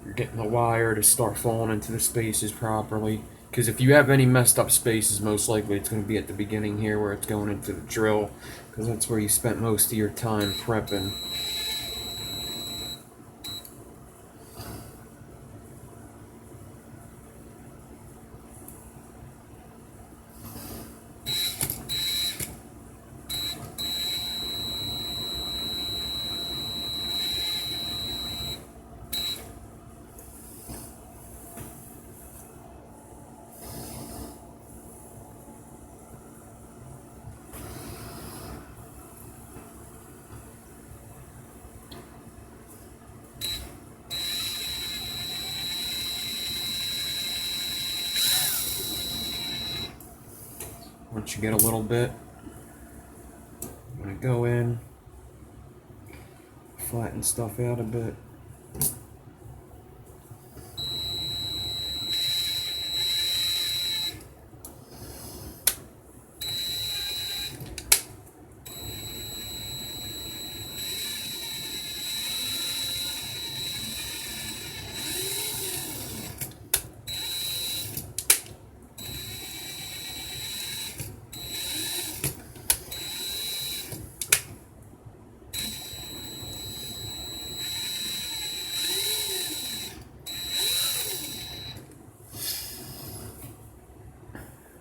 you're getting the wire to start falling into the spaces properly. Because if you have any messed up spaces, most likely it's going to be at the beginning here where it's going into the drill, because that's where you spent most of your time prepping. Once you get a little bit, I'm going to go in, flatten stuff out a bit.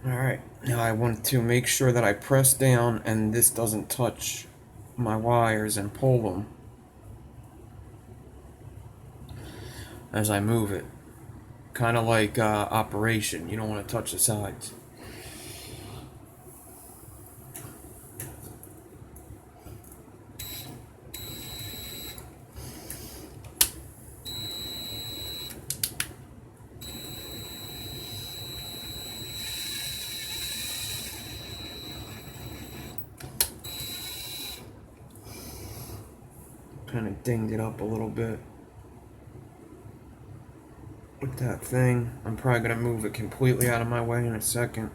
Alright, now I want to make sure that I press down and this doesn't touch my wires and pull them as I move it. Kind of like operation, you don't want to touch the sides. Kind of dinged it up a little bit with that thing. I'm probably going to move it completely out of my way in a second.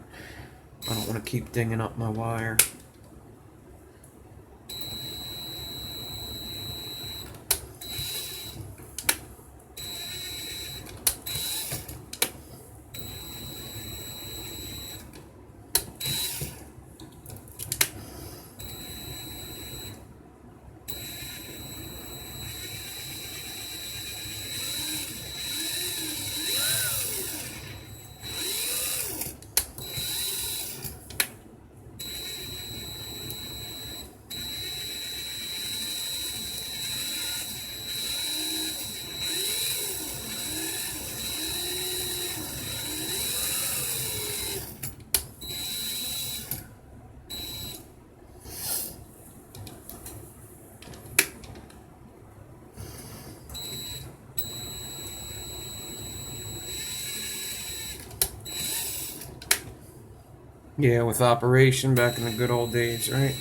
I don't want to keep dinging up my wire. Yeah, with operation back in the good old days, right?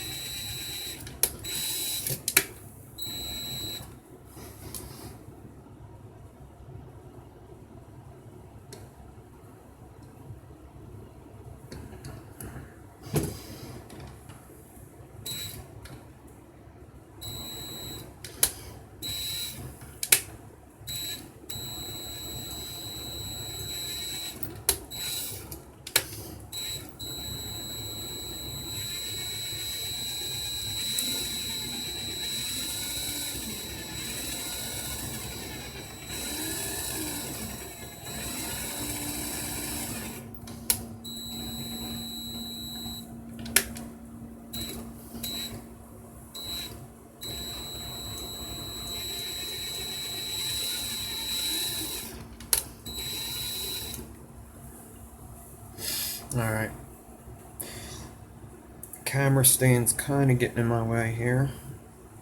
camera stand's kind of getting in my way here,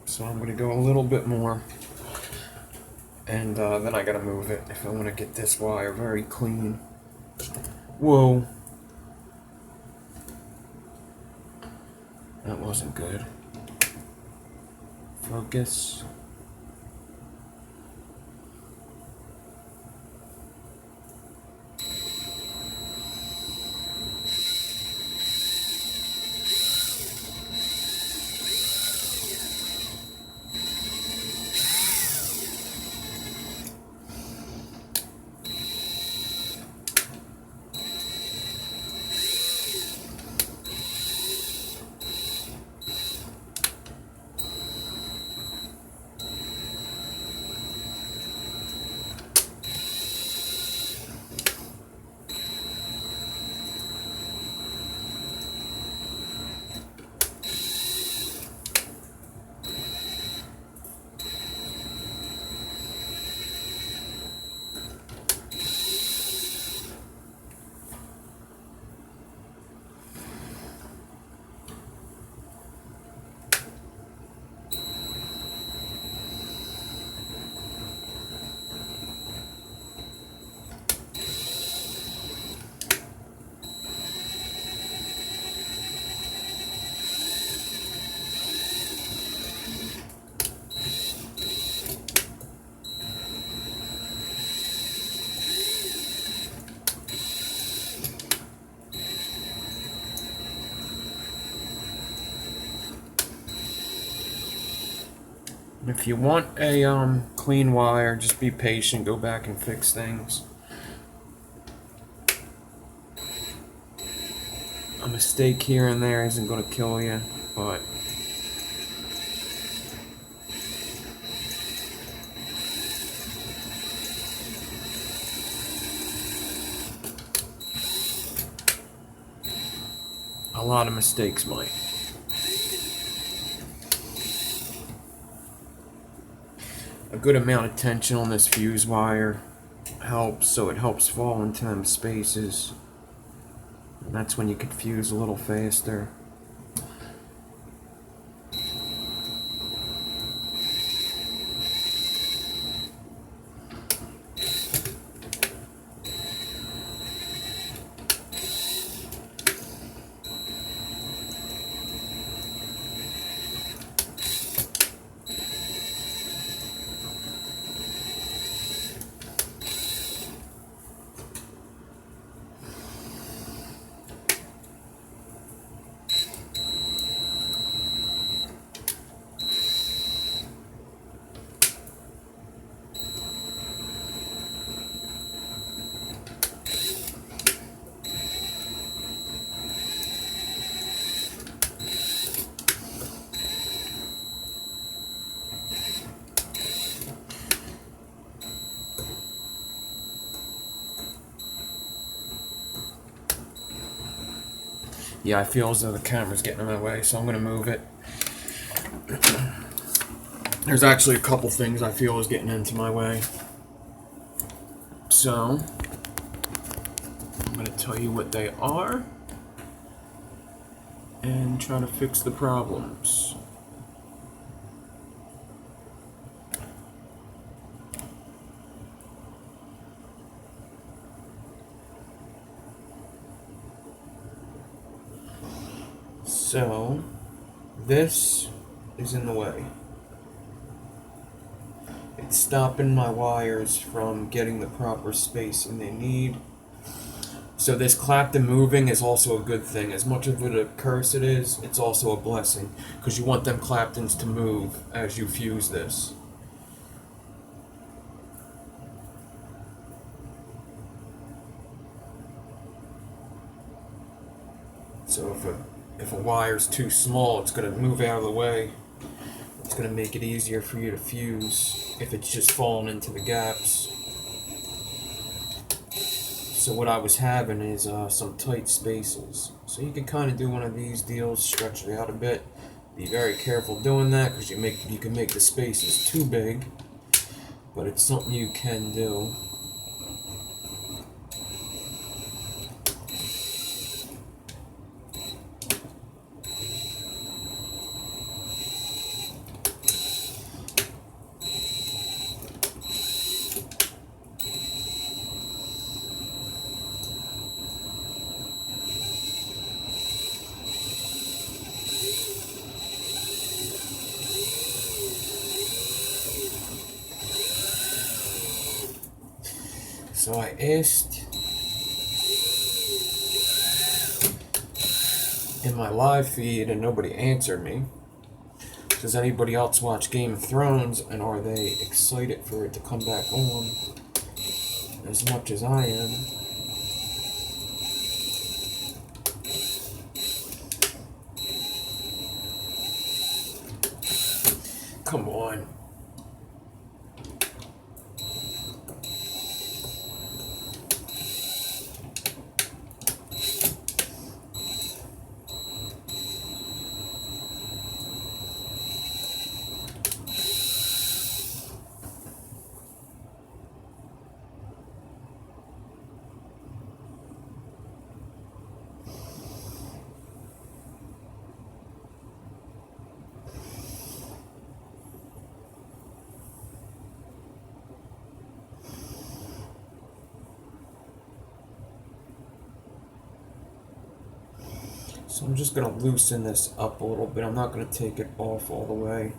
so I'm going to go a little bit more, and then I got to move it if I want to get this wire very clean. Whoa. That wasn't good. Focus. If you want a clean wire, just be patient, go back and fix things. A mistake here and there isn't going to kill you, but a lot of mistakes might. A good amount of tension on this fuse wire helps, so it helps fall into them spaces. And that's when you can fuse a little faster. Yeah, I feel as though the camera's getting in my way, so I'm going to move it. There's actually a couple things I feel is getting into my way. So, I'm going to tell you what they are and try to fix the problems. So, this is in the way. It's stopping my wires from getting the proper spacing they need. So this clapton moving is also a good thing. As much of a curse it is, it's also a blessing, because you want them claptons to move as you fuse this. So if a wire's too small, it's going to move out of the way. It's going to make it easier for you to fuse if it's just falling into the gaps. So what I was having is some tight spaces. So you can kind of do one of these deals, stretch it out a bit. Be very careful doing that, because you can make the spaces too big, but it's something you can do. So I asked in my live feed and nobody answered me. Does anybody else watch Game of Thrones, and are they excited for it to come back on as much as I am? Come on. So I'm just going to loosen this up a little bit. I'm not going to take it off all the way.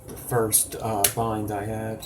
The first bind I had.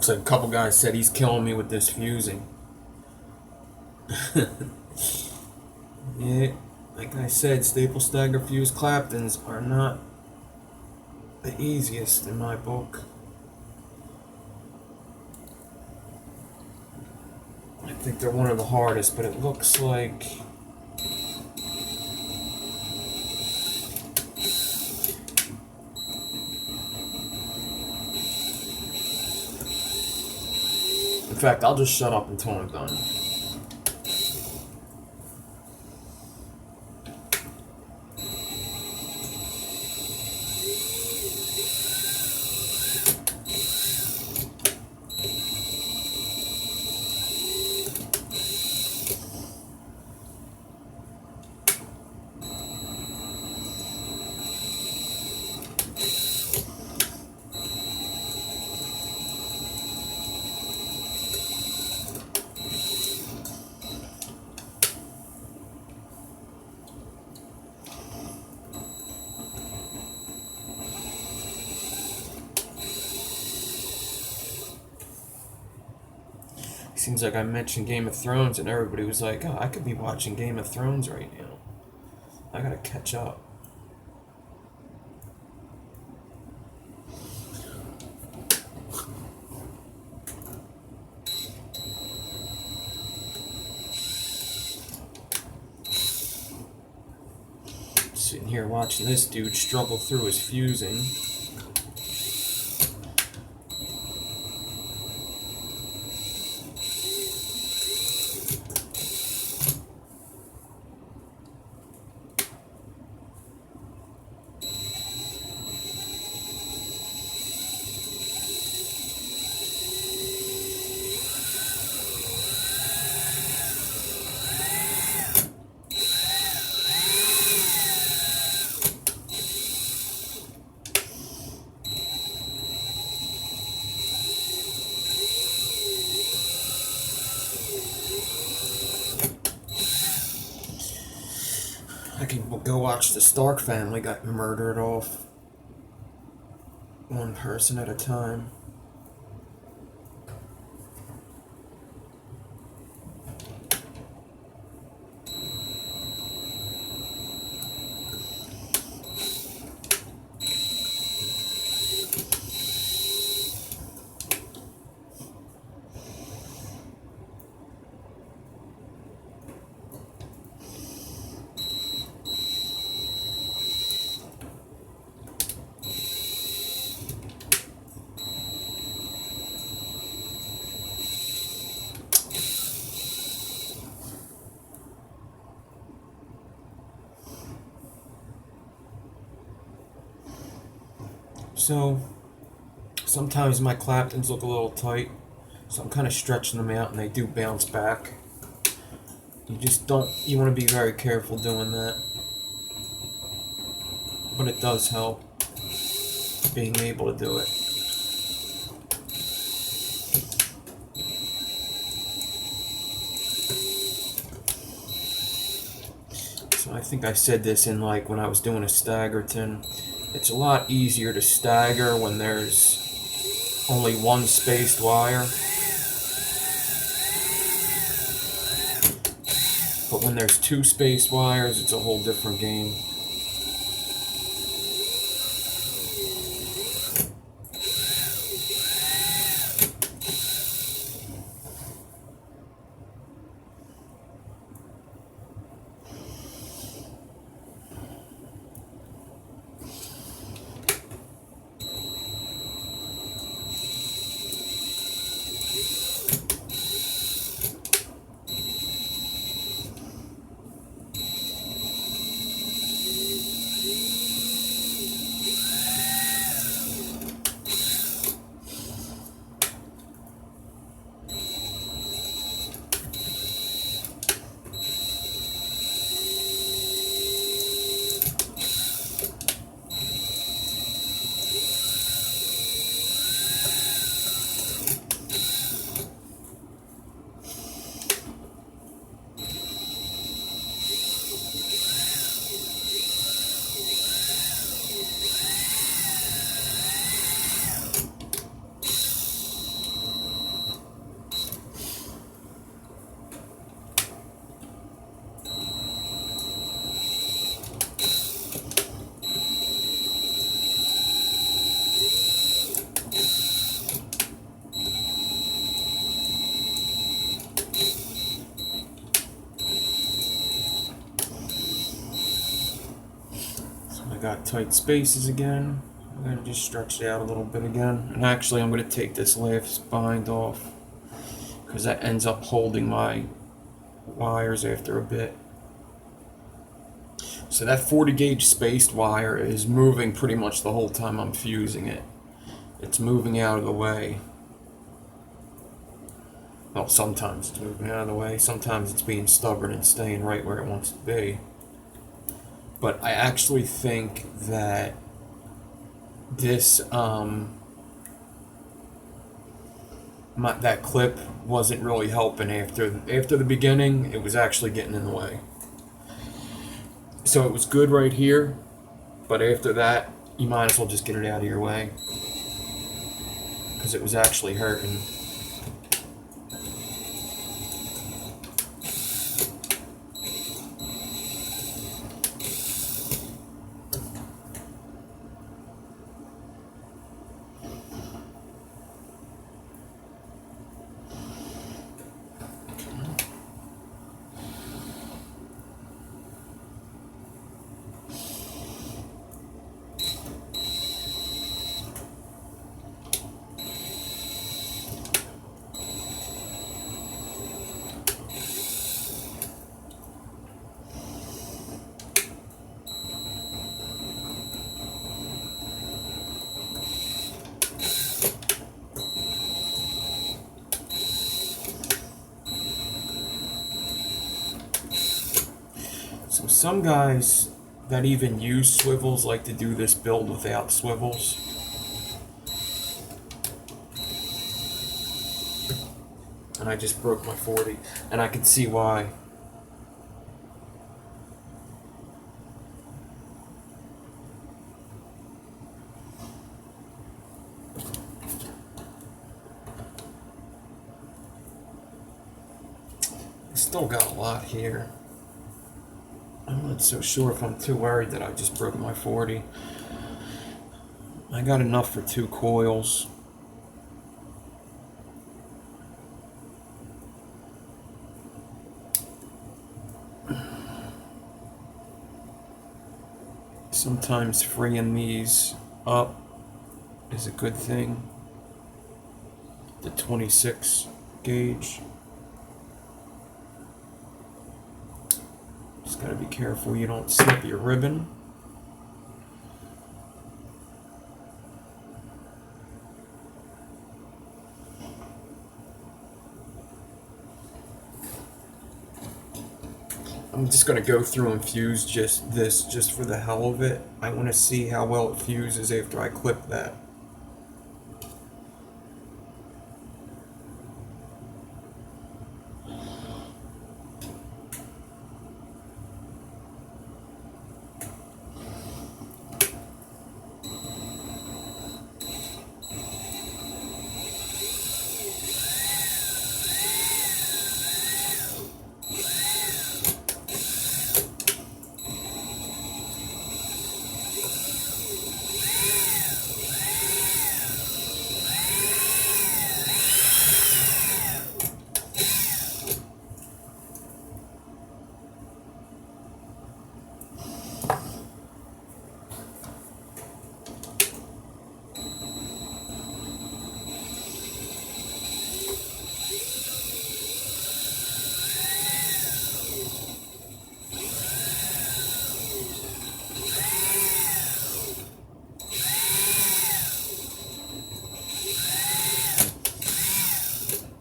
Looks like a couple guys said he's killing me with this fusing. Yeah, like I said, staple stagger fuse claptons are not the easiest in my book. I think they're one of the hardest, but it looks like in fact, I'll just shut up until I'm done. Seems like I mentioned Game of Thrones and everybody was like, oh, I could be watching Game of Thrones right now. I gotta catch up. Sitting here watching this dude struggle through his fusing. I can go watch the Stark family got murdered off one person at a time. So, sometimes my claptons look a little tight, so I'm kind of stretching them out and they do bounce back. You want to be very careful doing that. But it does help being able to do it. So I think I said this in like when I was doing a staggerton. It's a lot easier to stagger when there's only one spaced wire. But when there's two spaced wires, it's a whole different game. got tight spaces again. I'm going to just stretch it out a little bit again. And actually I'm going to take this last bind off, because that ends up holding my wires after a bit. So that 40 gauge spaced wire is moving pretty much the whole time I'm fusing it. It's moving out of the way. Well, sometimes it's moving out of the way, sometimes it's being stubborn and staying right where it wants to be. But I actually think that this, that clip wasn't really helping after the beginning. It was actually getting in the way. So it was good right here, but after that, you might as well just get it out of your way, because it was actually hurting. So some guys that even use swivels like to do this build without swivels. And I just broke my 40, and I can see why. I still got a lot here. I'm not so sure if I'm too worried that I just broke my 40. I got enough for 2 coils. Sometimes freeing these up is a good thing. The 26 gauge. Just gotta be careful you don't snip your ribbon. I'm just going to go through and fuse just for the hell of it. I want to see how well it fuses after I clip that.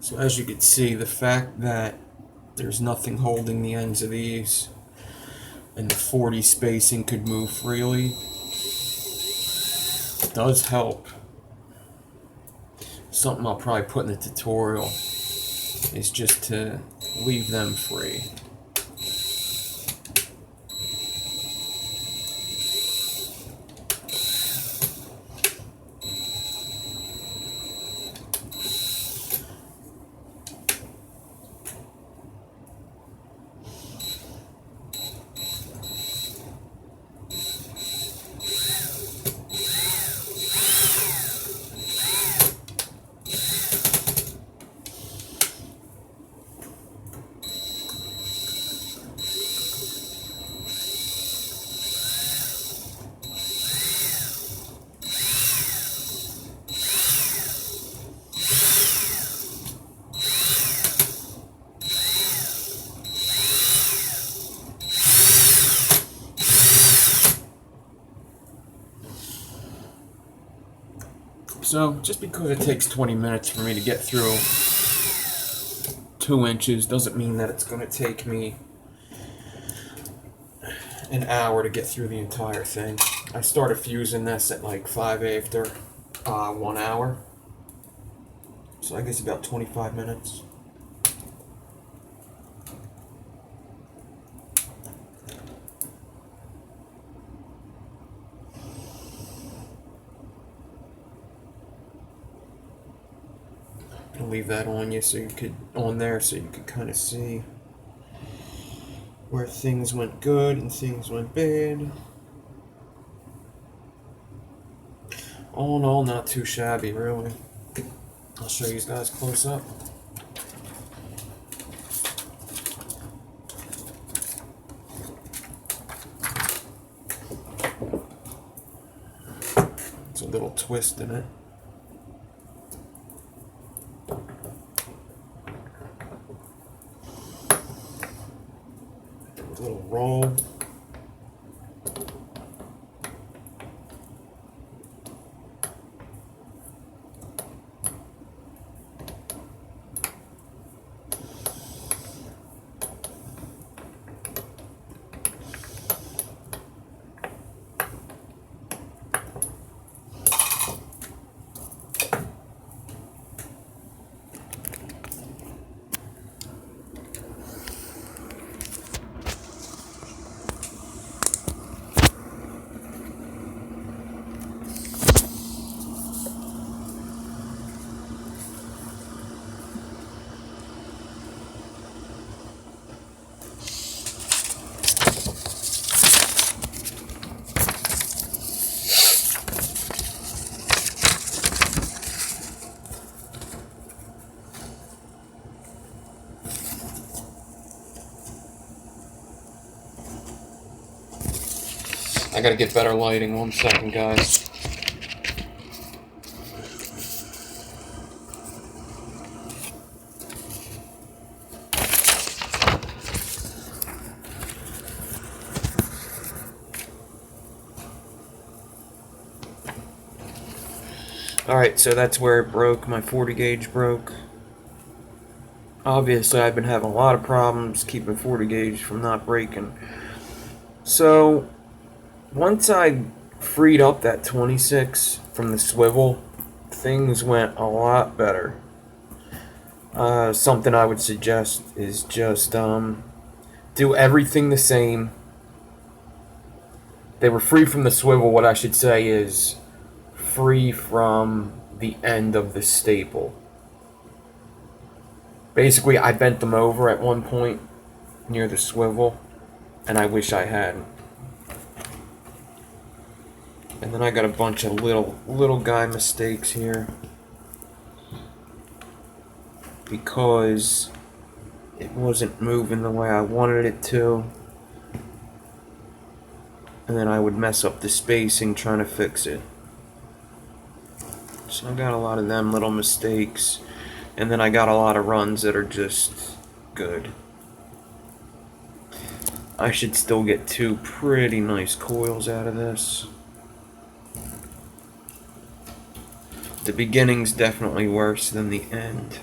So as you can see, the fact that there's nothing holding the ends of these and the 40 spacing could move freely does help. Something I'll probably put in the tutorial is just to leave them free. So, just because it takes 20 minutes for me to get through 2 inches doesn't mean that it's going to take me an hour to get through the entire thing. I started fusing this at like 5 after 1 hour. So I guess about 25 minutes. I'm gonna leave that on you so you could kind of see where things went good and things went bad. All in all, not too shabby, really. I'll show you guys close up. It's a little twist in it. A little roll. I gotta get better lighting. 1 second, guys. Alright, so that's where it broke. My 40 gauge broke. Obviously, I've been having a lot of problems keeping 40 gauge from not breaking. So, once I freed up that 26 from the swivel, things went a lot better. Something I would suggest is just do everything the same. They were free from the swivel. What I should say is free from the end of the staple. Basically, I bent them over at one point near the swivel, and I wish I hadn't. And then I got a bunch of little guy mistakes here because it wasn't moving the way I wanted it to. And then I would mess up the spacing trying to fix it. So I got a lot of them little mistakes. And then I got a lot of runs that are just good. I should still get 2 pretty nice coils out of this. The beginning's definitely worse than the end.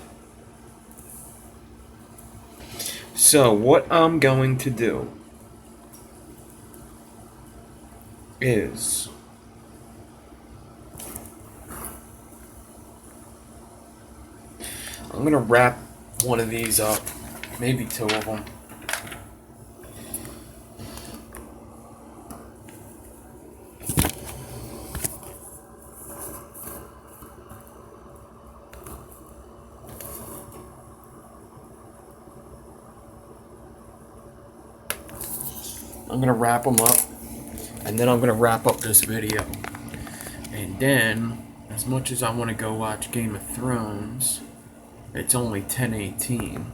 So what I'm going to do is I'm going to wrap one of these up, maybe 2 of them. I'm going to wrap them up, and then I'm going to wrap up this video. And then, as much as I want to go watch Game of Thrones, it's only 10:18.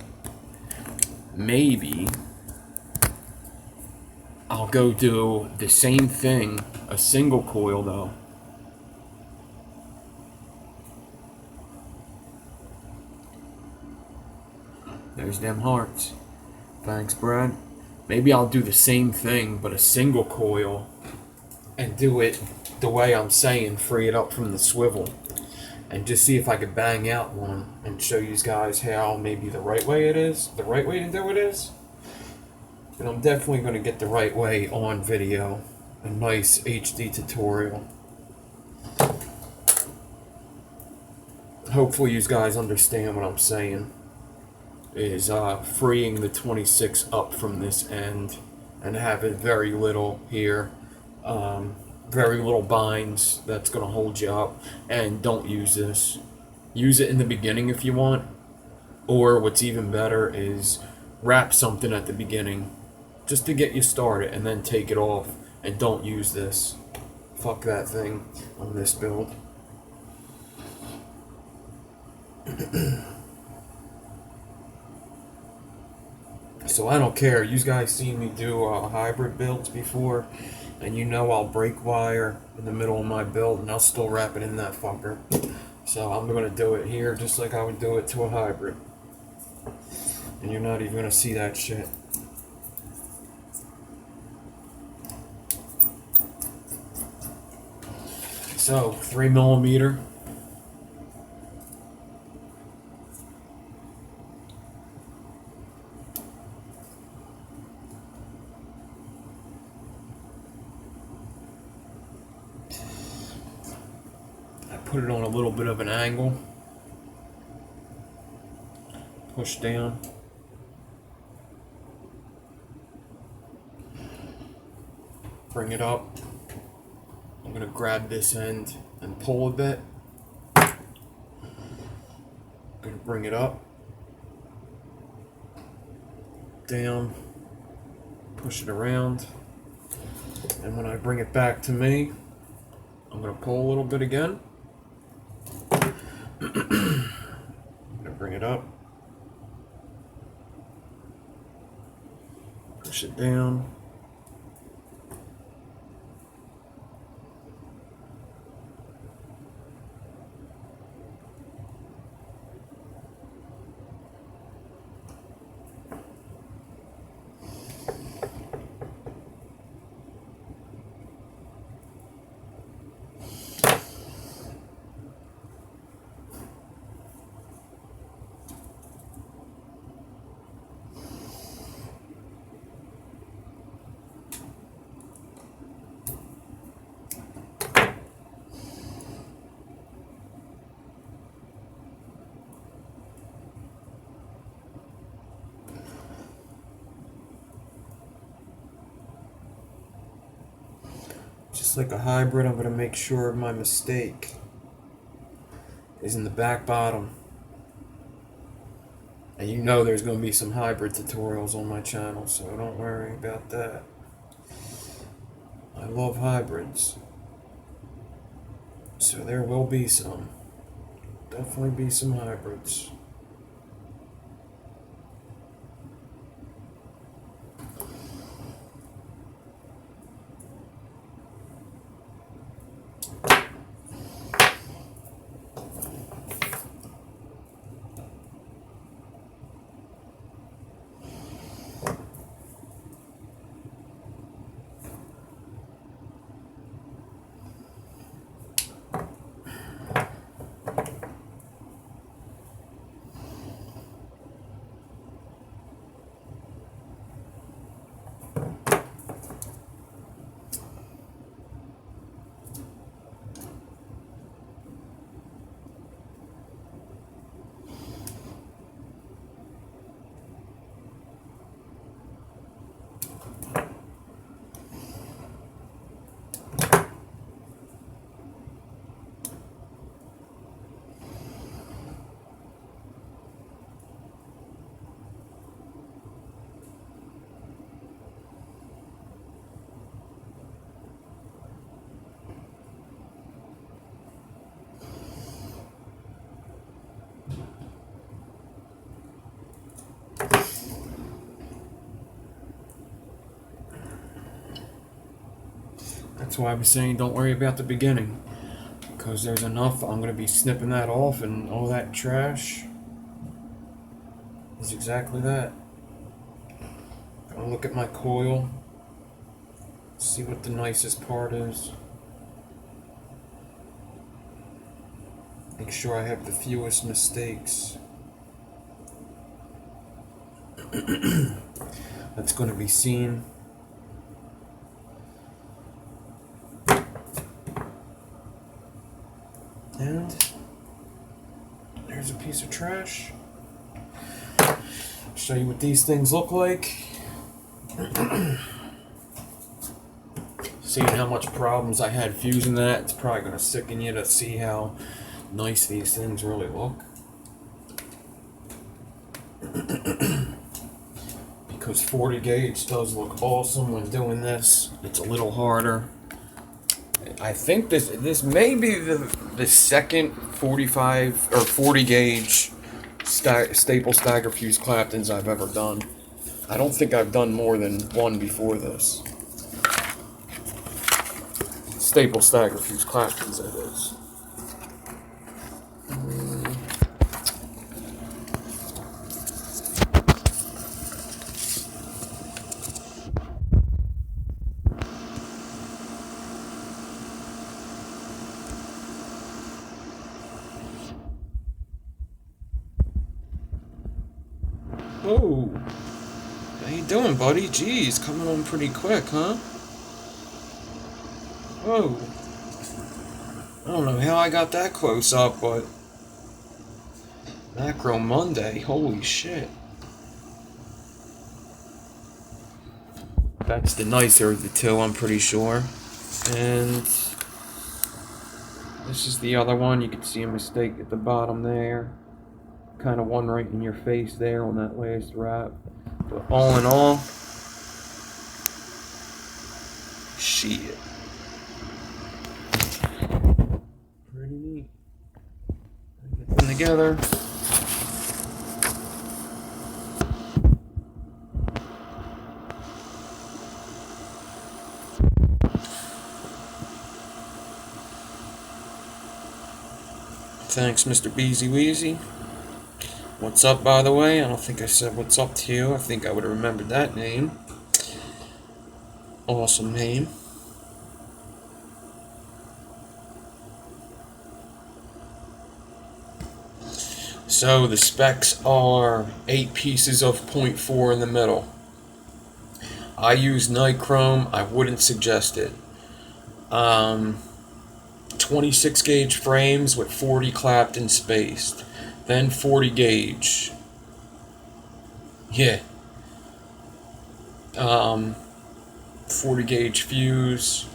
Maybe I'll go do the same thing, a single coil though. There's them hearts. Thanks, Brad. Maybe I'll do the same thing, but a single coil, and do it the way I'm saying, free it up from the swivel. and just see if I could bang out one and show you guys how maybe the right way it is, the right way to do it is. And I'm definitely going to get the right way on video, a nice HD tutorial. Hopefully you guys understand what I'm saying, is freeing the 26 up from this end and having very little here, very little binds that's going to hold you up. And don't use this. Use it in the beginning if you want, or what's even better is wrap something at the beginning just to get you started and then take it off, and don't use this. Fuck that thing on this build. So I don't care. You guys seen me do hybrid builds before, and you know I'll break wire in the middle of my build and I'll still wrap it in that fucker. So I'm going to do it here just like I would do it to a hybrid. And you're not even going to see that shit. So 3mm. Put it on a little bit of an angle, push down, bring it up. I'm going to grab this end and pull a bit. I'm going to bring it up, down, push it around, and when I bring it back to me, I'm going to pull a little bit again. I'm going to bring it up, push it down, just like a hybrid. I'm going to make sure my mistake is in the back bottom. And you know there's going to be some hybrid tutorials on my channel, so don't worry about that. I love hybrids, so there will be some. Definitely be some hybrids. That's why I was saying don't worry about the beginning, because there's enough. I'm going to be snipping that off, and all that trash is exactly that. Gonna look at my coil, see what the nicest part is. Make sure I have the fewest mistakes. That's going to be seen. And there's a piece of trash. Show you what these things look like. Seeing how much problems I had fusing that, it's probably going to sicken you to see how nice these things really look. Because 40 gauge does look awesome when doing this. It's a little harder. I think this may be the second 45 or 40 gauge staple stagger fuse claptons I've ever done. I don't think I've done more than one before this. Staple stagger fuse claptons, that is. Oh, how you doing, buddy? Jeez, coming on pretty quick, huh? Whoa. I don't know how I got that close up, but Macro Monday, holy shit. That's the nicer of the two, I'm pretty sure. And this is the other one. You can see a mistake at the bottom there. Kind of one right in your face there on that last wrap. But all in all, shit. Pretty neat. Get them together. Thanks, Mr. Beezy Weezy. What's up, by the way? I don't think I said what's up to you. I think I would have remembered that name. Awesome name. So the specs are 8 pieces of 0.4 in the middle. I use nichrome. I wouldn't suggest it. 26 gauge frames with 40 clapton spaced. Then 40 gauge. Yeah. 40 gauge fuse.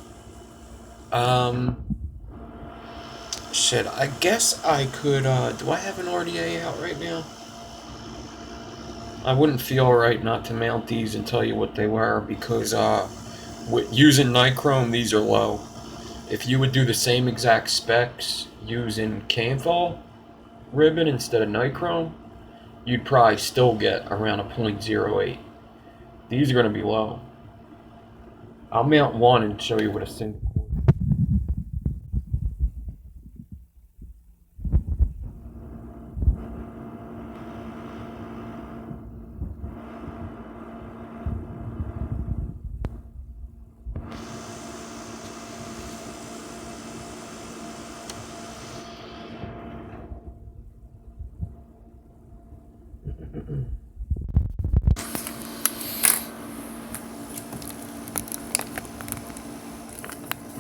Shit, I guess I could, do I have an RDA out right now? I wouldn't feel right not to mount these and tell you what they were, because, with using nichrome, these are low. If you would do the same exact specs using Canthal ribbon instead of nichrome, you'd probably still get around a 0.08. These are going to be low. I'll mount one and show you what a single.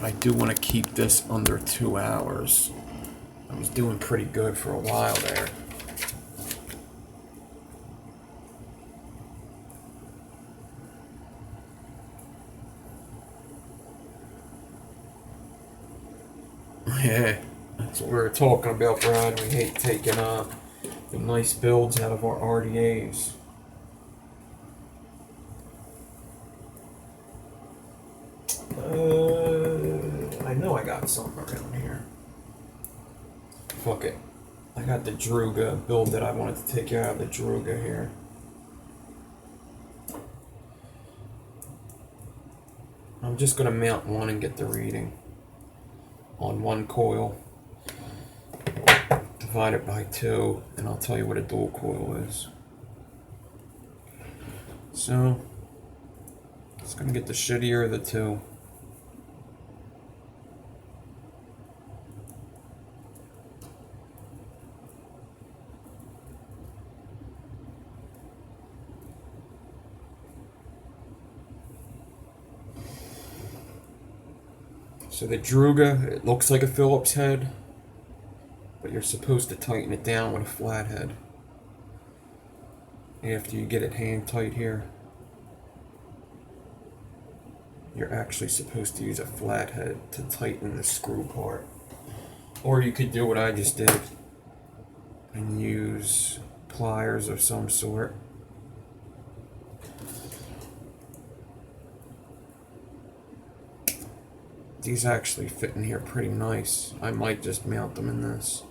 I do want to keep this under 2 hours. I was doing pretty good for a while there. Yeah, that's what we were talking about, Brad. We hate taking the nice builds out of our RDAs. I know I got something around here. Fuck it. I got the Druga build that I wanted to take out of the Druga here. I'm just gonna mount one and get the reading on one coil. Divide it by 2, and I'll tell you what a dual coil is. So, it's gonna get the shittier of the two. So the Druga, it looks like a Phillips head, but you're supposed to tighten it down with a flat head after you get it hand tight here. You're actually supposed to use a flat head to tighten the screw part. Or you could do what I just did and use pliers of some sort. These actually fit in here pretty nice. I might just mount them in this.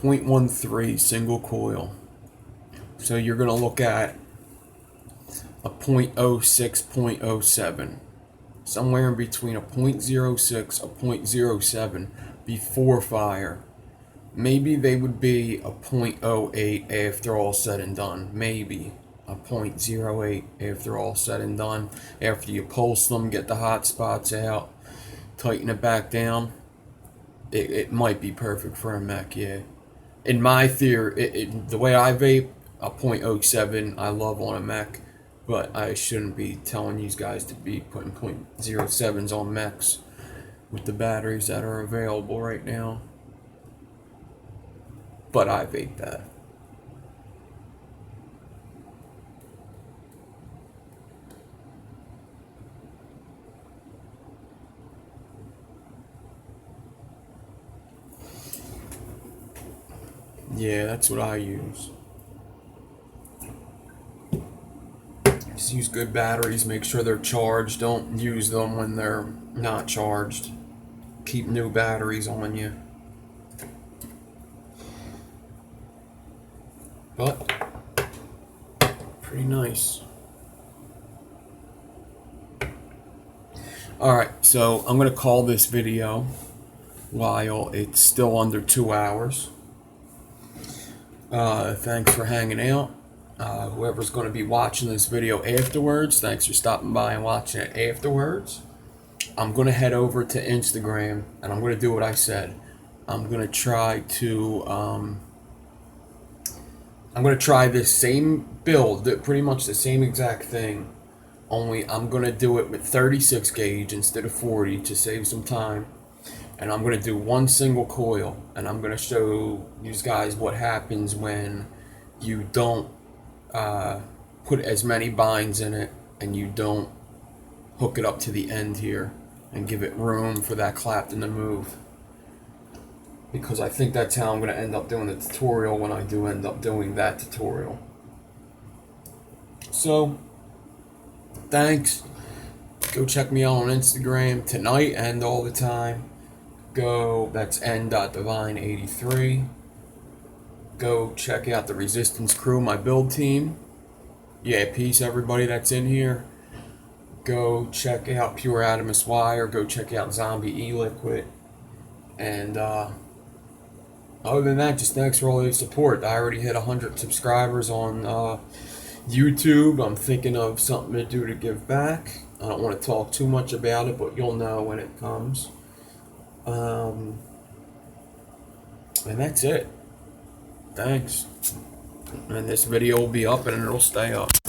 0.13 single coil. So you're going to look at a 0.06, 0.07. Somewhere in between a 0.06, a 0.07 before fire. Maybe they would be a 0.08 after all said and done. Maybe a 0.08 after all said and done. After you pulse them, get the hot spots out, tighten it back down. It might be perfect for a mech, yeah. In my theory, the way I vape, a 0.07 I love on a mech, but I shouldn't be telling you guys to be putting 0.07s on mechs with the batteries that are available right now. But I vape that. Yeah, that's what I use. Just use good batteries, make sure they're charged. Don't use them when they're not charged. Keep new batteries on you. But, pretty nice. Alright, so I'm going to call this video while it's still under 2 hours. Thanks for hanging out. Whoever's going to be watching this video afterwards, thanks for stopping by and watching it afterwards. I'm going to head over to Instagram and I'm going to do what I said. I'm going to try this same build, pretty much the same exact thing, only I'm going to do it with 36 gauge instead of 40 to save some time. And I'm going to do one single coil, and I'm going to show you guys what happens when you don't put as many binds in it and you don't hook it up to the end here and give it room for that clapton to move. Because I think that's how I'm going to end up doing the tutorial when I do end up doing that tutorial. So, thanks. Go check me out on Instagram tonight and all the time. That's N.Devine 83. Go check out the Resistance crew, my build team. Yeah, peace everybody that's in here. Go check out Pure Adamus Wire. Go check out Zombie E-Liquid. And other than that, just thanks for all your support. I already hit 100 subscribers on YouTube. I'm thinking of something to do to give back. I don't want to talk too much about it, but you'll know when it comes. And that's it. Thanks. And this video will be up and it'll stay up.